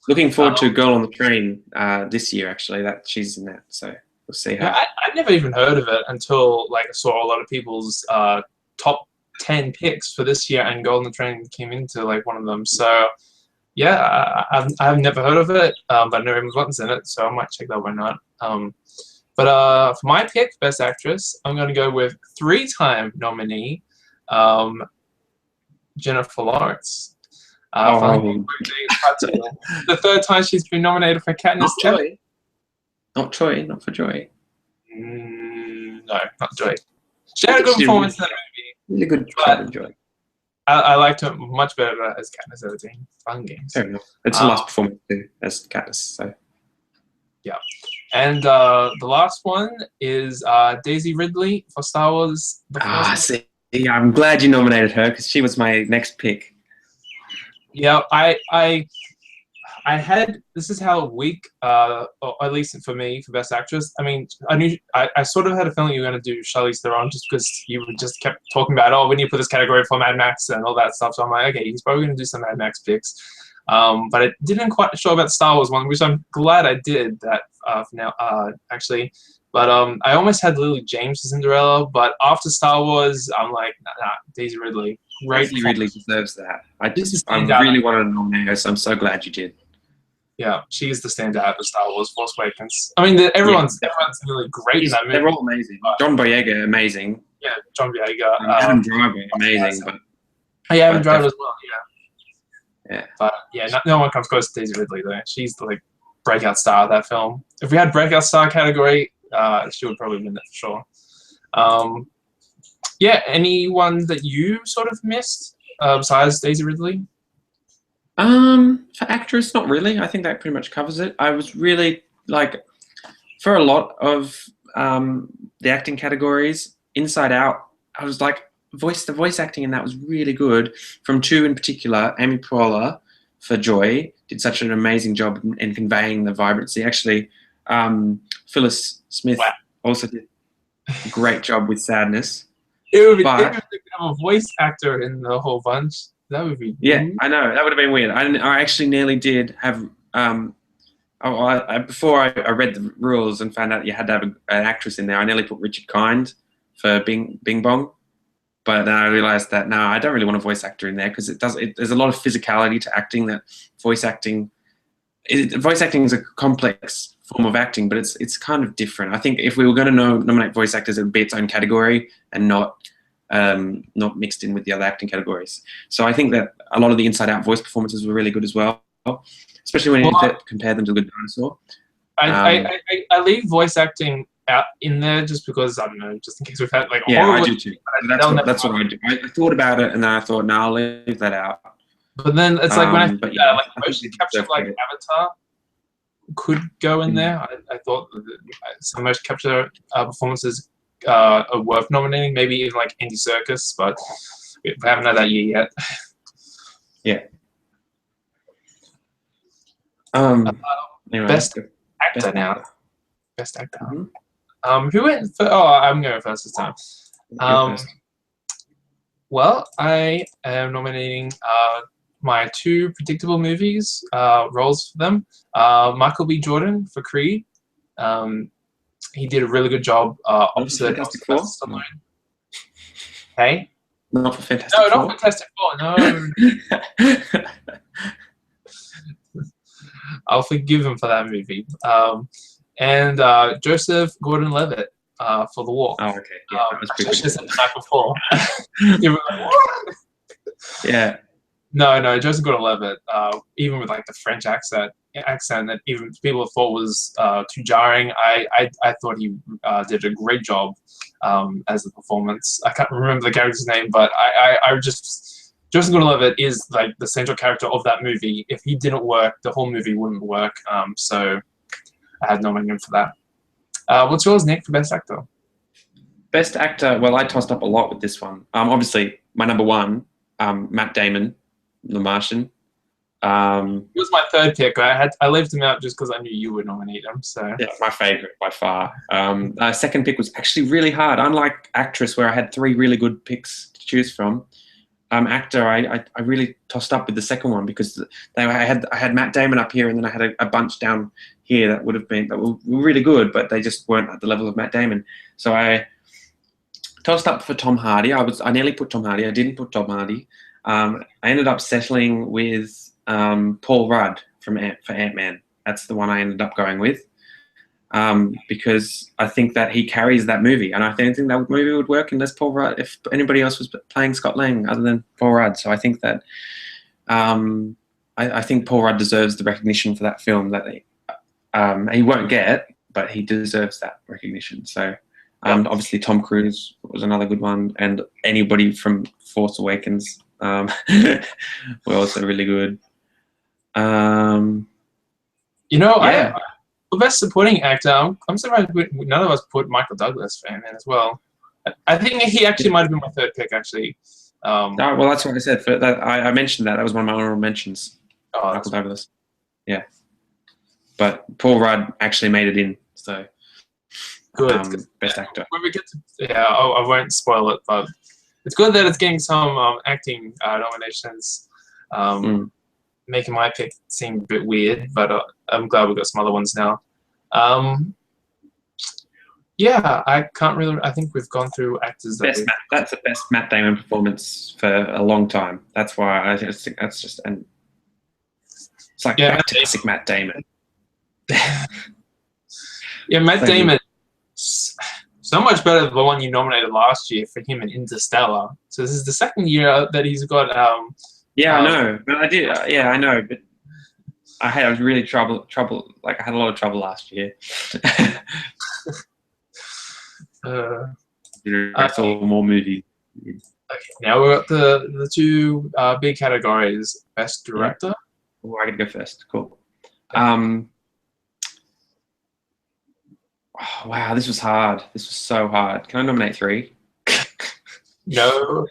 Looking forward to Girl on the Train this year, actually. That she's in that, so we'll see how. Yeah, I'd never even heard of it until I saw a lot of people's top 10 picks for this year, and Girl on the Train came into one of them. So yeah, I've never heard of it, but I know Emily Blunt's in it, so I might check that one out. But for my pick, Best Actress, I'm going to go with 3-time nominee Jennifer Lawrence. The third time she's been nominated for Katniss Everdeen. Not Joy, not for Joy. No, not Joy. She had a good performance in that movie. Really good job, Joy. I liked her much better as Katniss Everdeen. Fun Games. Fair enough. It's the last performance too, as Katniss. So. Yeah. And the last one is Daisy Ridley for Star Wars. See, I'm glad you nominated her because she was my next pick. Yeah, I had, this is how weak, or at least for me, for Best Actress. I mean, I sort of had a feeling you were going to do Charlize Theron just because you just kept talking about, oh, we need to put this category for Mad Max and all that stuff. So I'm like, okay, he's probably going to do some Mad Max picks. But I didn't quite show about the Star Wars one, which I'm glad I did that for now, actually. But I almost had Lily James as Cinderella, but after Star Wars, I'm like, nah, Daisy Ridley. Daisy Ridley deserves that. I really wanted to nominate her, so I'm so glad you did. Yeah, she is the standout of Star Wars Force Awakens. I mean, everyone's really great in that movie. They're all amazing. John Boyega, amazing. Yeah, John Boyega. Adam Driver, amazing. Adam Driver as well, yeah. Yeah. But yeah, no one comes close to Daisy Ridley, though. She's the breakout star of that film. If we had breakout star category, she would probably win it for sure. Yeah, anyone that you sort of missed besides Daisy Ridley? For actress, not really. I think that pretty much covers it. I was really for a lot of the acting categories, Inside Out, I was like, the voice acting in that was really good. From 2 in particular, Amy Poehler for Joy did such an amazing job in conveying the vibrancy. Actually, Phyllis Smith also did a great job with Sadness. It would be different to have a voice actor in the whole bunch. That would be I know. That would have been weird. I actually nearly did have before I read the rules and found out you had to have an actress in there, I nearly put Richard Kind for Bing Bong. But then I realized that no, I don't really want a voice actor in there because there's a lot of physicality to acting that voice acting is a complex form of acting, but it's kind of different. I think if we were going to nominate voice actors, it would be its own category and not not mixed in with the other acting categories. So I think that a lot of the Inside Out voice performances were really good as well, especially when you compare them to Good Dinosaur. I leave voice acting out in there just because, I don't know, just in case we've had like yeah, I do too. That's what I do. I thought about it and then I thought, no, I'll leave that out. But then it's like when I think but about yeah, it, like I think motion they capture deserve like credit. Avatar could go in Mm. there. I thought that some motion capture performances are worth nominating, maybe even like Andy Serkis, but we haven't had that year yet. Anyway, Best go- actor now. Best actor. Mhm. Who went for? Oh, I'm going first this time. Go first. Well, I am nominating my two predictable movies, roles for them. Michael B. Jordan for Creed. He did a really good job opposite Fantastic Four? Stallone. Hey? Not for Fantastic No, Four? not Fantastic Four. No. I'll forgive him for that movie. And Joseph Gordon-Levitt for The Walk. Oh, okay. Yeah, that was I pretty should have good. said the night before. You were like, what? Yeah. No, Joseph Gordon-Levitt, even with like the French accent that even people thought was too jarring, I thought he did a great job as a performance. I can't remember the character's name, but I just Joseph Gordon-Levitt is like the central character of that movie. If he didn't work, the whole movie wouldn't work. So I had nominated him for that. What's yours, Nick, for Best Actor? Best actor. Well, I tossed up a lot with this one. Obviously, my number one, Matt Damon, The Martian. He was my third pick. I left him out just because I knew you would nominate him. So Yeah, my favorite by far. Second pick was actually really hard. Unlike actress, where I had three really good picks to choose from, actor, I really tossed up with the second one because I had Matt Damon up here, and then I had a bunch down here that were really good, but they just weren't at the level of Matt Damon. So I tossed up for Tom Hardy. I nearly put Tom Hardy. I didn't put Tom Hardy. I ended up settling with Paul Rudd for Ant-Man. That's the one I ended up going with because I think that he carries that movie, and I don't think that movie would work unless Paul Rudd, if anybody else was playing Scott Lang other than Paul Rudd. So I think that I think Paul Rudd deserves the recognition for that film that he won't get, but he deserves that recognition. So obviously Tom Cruise was another good one, and anybody from Force Awakens were also really good. Yeah. For Best Supporting Actor, I'm surprised none of us put Michael Douglas for Ant-Man as well. I think he actually might have been my third pick, actually. Well, that's what I said. For that, I mentioned that. That was one of my honorable mentions. Michael Douglas. Yeah. But Paul Rudd actually made it in. So good. Best actor. When we get to, I won't spoil it, but it's good that it's getting some acting nominations. Making my pick seem a bit weird, but I'm glad we got some other ones now. I can't really. I think we've gone through actors that that's the best Matt Damon performance for a long time. That's why I just think that's just it's like classic Matt Damon. Yeah, Matt Damon, so much better than the one you nominated last year for him in Interstellar. So this is the second year that he's got. I know, but I did. I know, but I was really trouble. Like I had a lot of trouble last year. I saw more movies. Okay, now we've got the two big categories: Best Director. Oh, I can go first. Cool. Okay. Oh, wow, this was hard. This was so hard. Can I nominate three? No.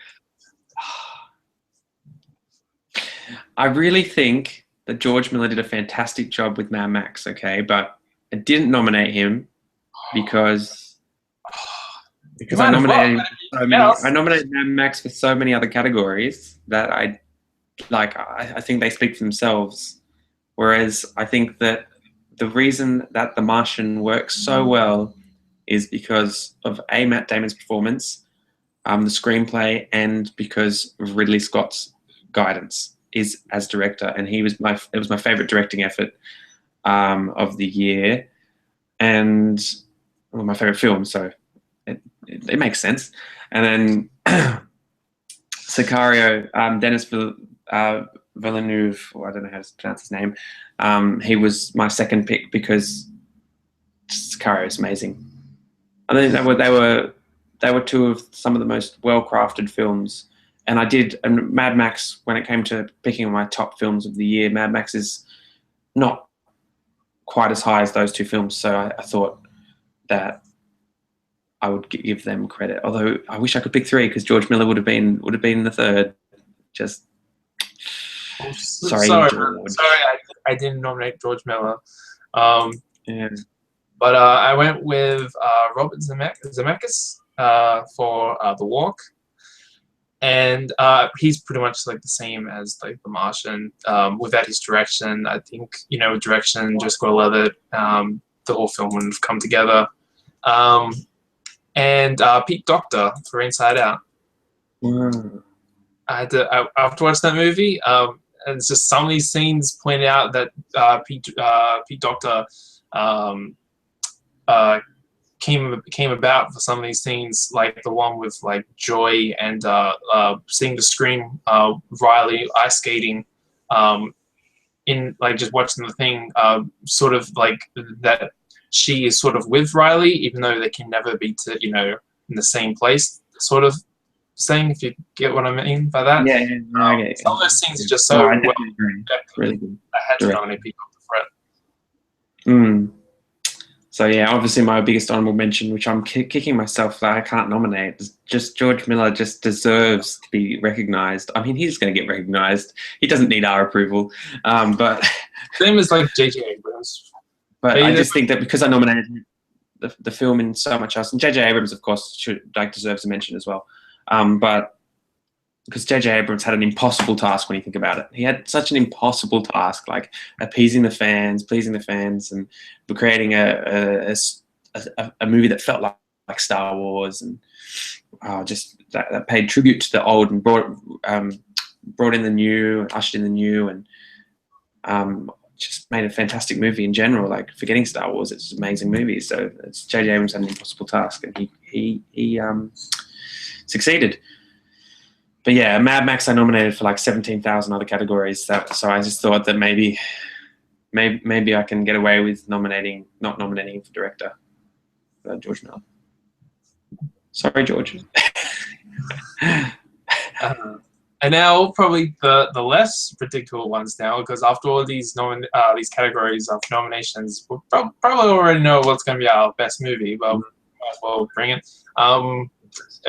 I really think that George Miller did a fantastic job with Mad Max, okay? But I didn't nominate him because I nominated him for so many. I nominated Mad Max for so many other categories that I think they speak for themselves. Whereas I think that the reason that The Martian works so well is because of Matt Damon's performance, the screenplay, and because of Ridley Scott's guidance is as director. And it was my favorite directing effort of the year, and my favorite film. So it makes sense. And then Sicario, Dennis Villeneuve, or I don't know how to pronounce his name. He was my second pick because Sicario is amazing. I think they were two of some of the most well-crafted films. And Mad Max, when it came to picking my top films of the year, Mad Max is not quite as high as those two films. So I thought that I would give them credit. Although I wish I could pick three because George Miller would have been the third. Just sorry, George. I didn't nominate George Miller. Yeah. But I went with Robert Zemeckis for The Walk, and he's pretty much like the same as like The Martian. Without his direction, I think direction, Just Gordon-Levitt, the whole film wouldn't have come together. And Pete Docter for Inside Out. Mm. I have to watch that movie. And it's just some of these scenes point out that Pete Docter came about for some of these scenes, like the one with like Joy and seeing the screen, Riley ice skating, in like just watching the thing, sort of like that she is sort of with Riley, even though they can never be in the same place, sort of saying, if you get what I mean by that. Yeah, I get it. Some of those scenes are just so well. Really good. I had to nominate people for it. Mm. So yeah, obviously my biggest honorable mention, which I'm kicking myself that I can't nominate, is just George Miller just deserves to be recognized. I mean, he's going to get recognized. He doesn't need our approval. But same as like J.J. Abrams. But I just think that because I nominated the film in so much else, and J.J. Abrams, of course, deserves a mention as well. But because J.J. Abrams had an impossible task when you think about it. He had such an impossible task, like pleasing the fans, and creating a movie that felt like Star Wars, and just that paid tribute to the old and brought in the new, ushered in the new, and just made a fantastic movie in general. Like, forgetting Star Wars, it's an amazing movie. So it's J.J. Abrams had an impossible task, and he succeeded. But yeah, Mad Max I nominated for like 17,000 other categories. So I just thought that maybe I can get away with not nominating him for director, George Miller. Sorry, George. And now probably the less predictable ones now, because after all these categories of nominations, we'll probably already know what's going to be our best movie. But might as well bring it. Are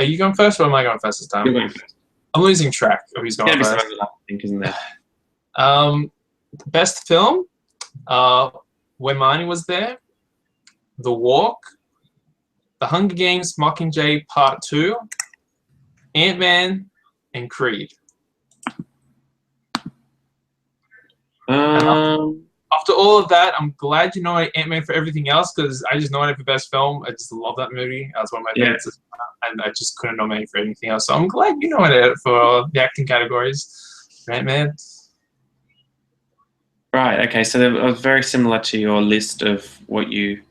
you going first, or am I going first this time? You're going first. I'm losing track of who's going first. Isn't there? Best film, When Marnie Was There, The Walk, The Hunger Games: Mockingjay Part 2, Ant-Man, and Creed. After all of that, I'm glad you nominated Ant-Man for everything else, because I just nominated for best film. I just love that movie. That's one of my favorites, and I just couldn't nominate for anything else. So I'm glad you nominated for the acting categories, Ant-Man. Right. Okay. So that was very similar to your list of what you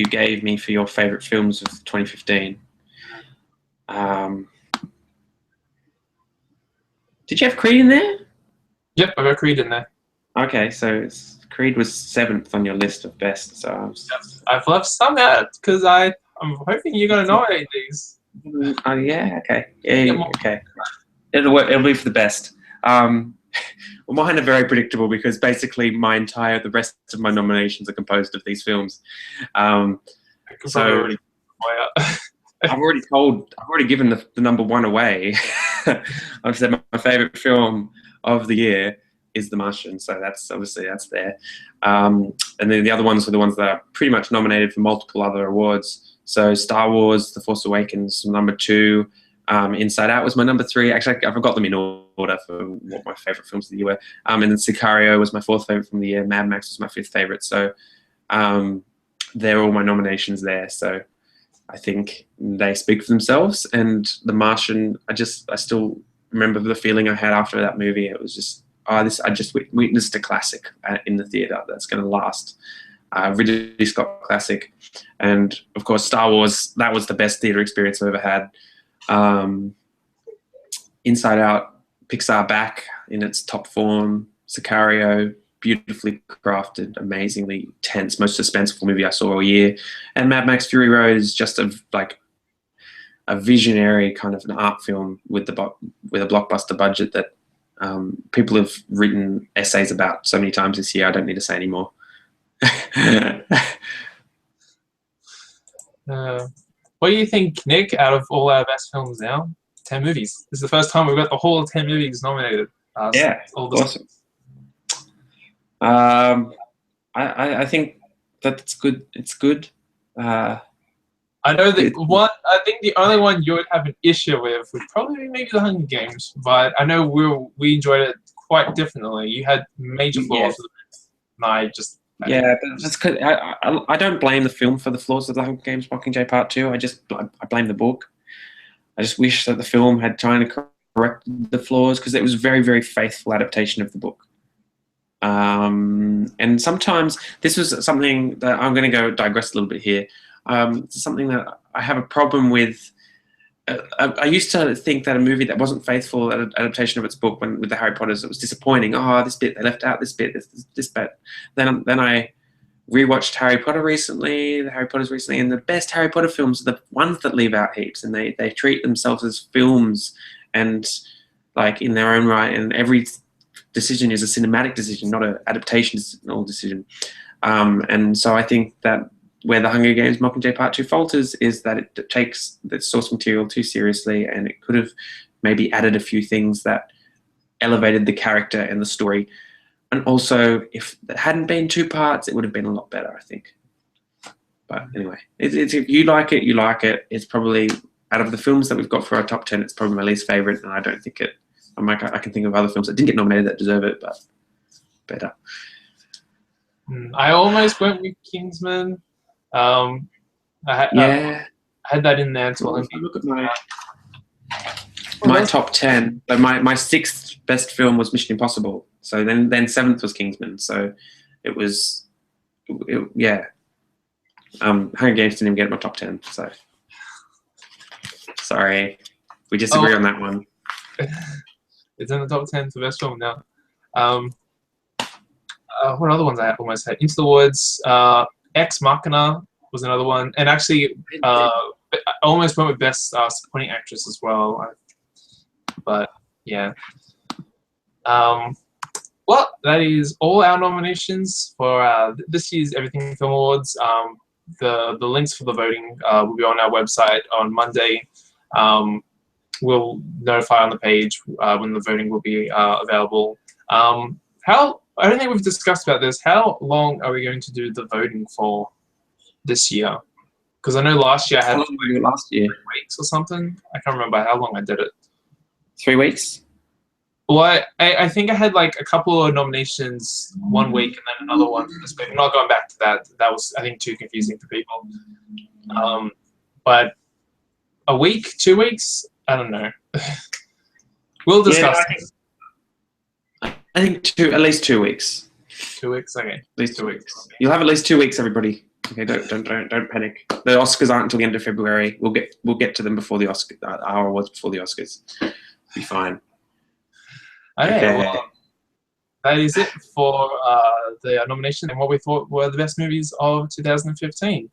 gave me for your favorite films of 2015. Did you have Creed in there? Yep, I got Creed in there. Okay, so Creed was 7th on your list of best. So I've left some out because I'm hoping you're going to nominate these. Oh yeah, okay, yeah, okay. It'll be for the best. Well, mine are very predictable because basically the rest of my nominations are composed of these films. So I've already given the number one away. I've said my favorite film of the year is The Martian, so that's there. And then the other ones were the ones that are pretty much nominated for multiple other awards. So Star Wars: The Force Awakens, number 2. Inside Out was my number 3. Actually, I forgot them in order for what my favorite films of the year were. And then Sicario was my 4th favorite from the year. Mad Max was my 5th favorite. So they're all my nominations there. So I think they speak for themselves. And The Martian, I still remember the feeling I had after that movie. It was just, I just witnessed a classic in the theater that's going to last. Ridley Scott classic. And of course, Star Wars, that was the best theater experience I've ever had. Inside Out, Pixar back in its top form. Sicario, beautifully crafted, amazingly tense, most suspenseful movie I saw all year. And Mad Max Fury Road is just a visionary kind of an art film with a blockbuster budget that people have written essays about so many times this year. I don't need to say anymore. What do you think, Nick, out of all our best films now? 10 movies. This is the first time we've got the whole 10 movies nominated. Yeah, awesome. I think that's good. It's good. I know that I think the only one you would have an issue with would probably be maybe The Hunger Games, but I know we enjoyed it quite differently. You had major flaws with it, and I just... Yeah, but that's cause I don't blame the film for the flaws of The Hunger Games Mockingjay Part 2. I blame the book. I just wish that the film had tried to correct the flaws, because it was a very, very faithful adaptation of the book. And sometimes this was something that I'm going to go digress a little bit here. Something that I have a problem with. I used to think that a movie that wasn't faithful adaptation of its book, with the Harry Potters, it was disappointing. Oh, this bit they left out, this bit, this bit. Then I rewatched Harry Potter recently, and the best Harry Potter films are the ones that leave out heaps, and they treat themselves as films and like in their own right, and every decision is a cinematic decision, not an adaptational decision. And so I think that where The Hunger Games Mockingjay Part 2 falters is that it takes the source material too seriously, and it could have maybe added a few things that elevated the character and the story. And also, if it hadn't been 2 parts, it would have been a lot better, I think. But anyway, if you like it, you like it. It's probably, out of the films that we've got for our top 10, it's probably my least favorite, and I don't think it... I can think of other films that didn't get nominated that deserve it, but better. I almost went with Kingsman. I had that in there until if you look at my top 10. So my 6th best film was Mission Impossible. So then 7th was Kingsman. So it was, yeah. Hunger Games didn't even get my top 10. So sorry, we disagree on that one. It's in the top 10 for best film now. What other ones I almost had? Into the Woods, Ex Machina was another one, and actually, I almost went with best supporting actress as well. But yeah, well, that is all our nominations for this year's Everything Film Awards. The links for the voting will be on our website on Monday. We'll notify on the page when the voting will be available. I don't think we've discussed about this. How long are we going to do the voting for this year? Because I know last year I had 3 weeks or something. I can't remember how long I did it. 3 weeks? Well, I think I had like a couple of nominations 1 week and then another one this week. I'm not going back to that. That was, I think, too confusing for people. But a week, 2 weeks? I don't know. We'll discuss. I think at least 2 weeks. 2 weeks, okay. At least 2 weeks. You'll have at least 2 weeks, everybody. Okay, don't panic. The Oscars aren't until the end of February. We'll get to them before the Oscars. Our awards before the Oscars. Be fine. Okay. Well, that is it for the nomination and what we thought were the best movies of 2015.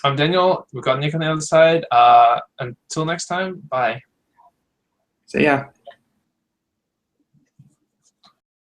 I'm Daniel. We've got Nick on the other side. Until next time, bye. See ya.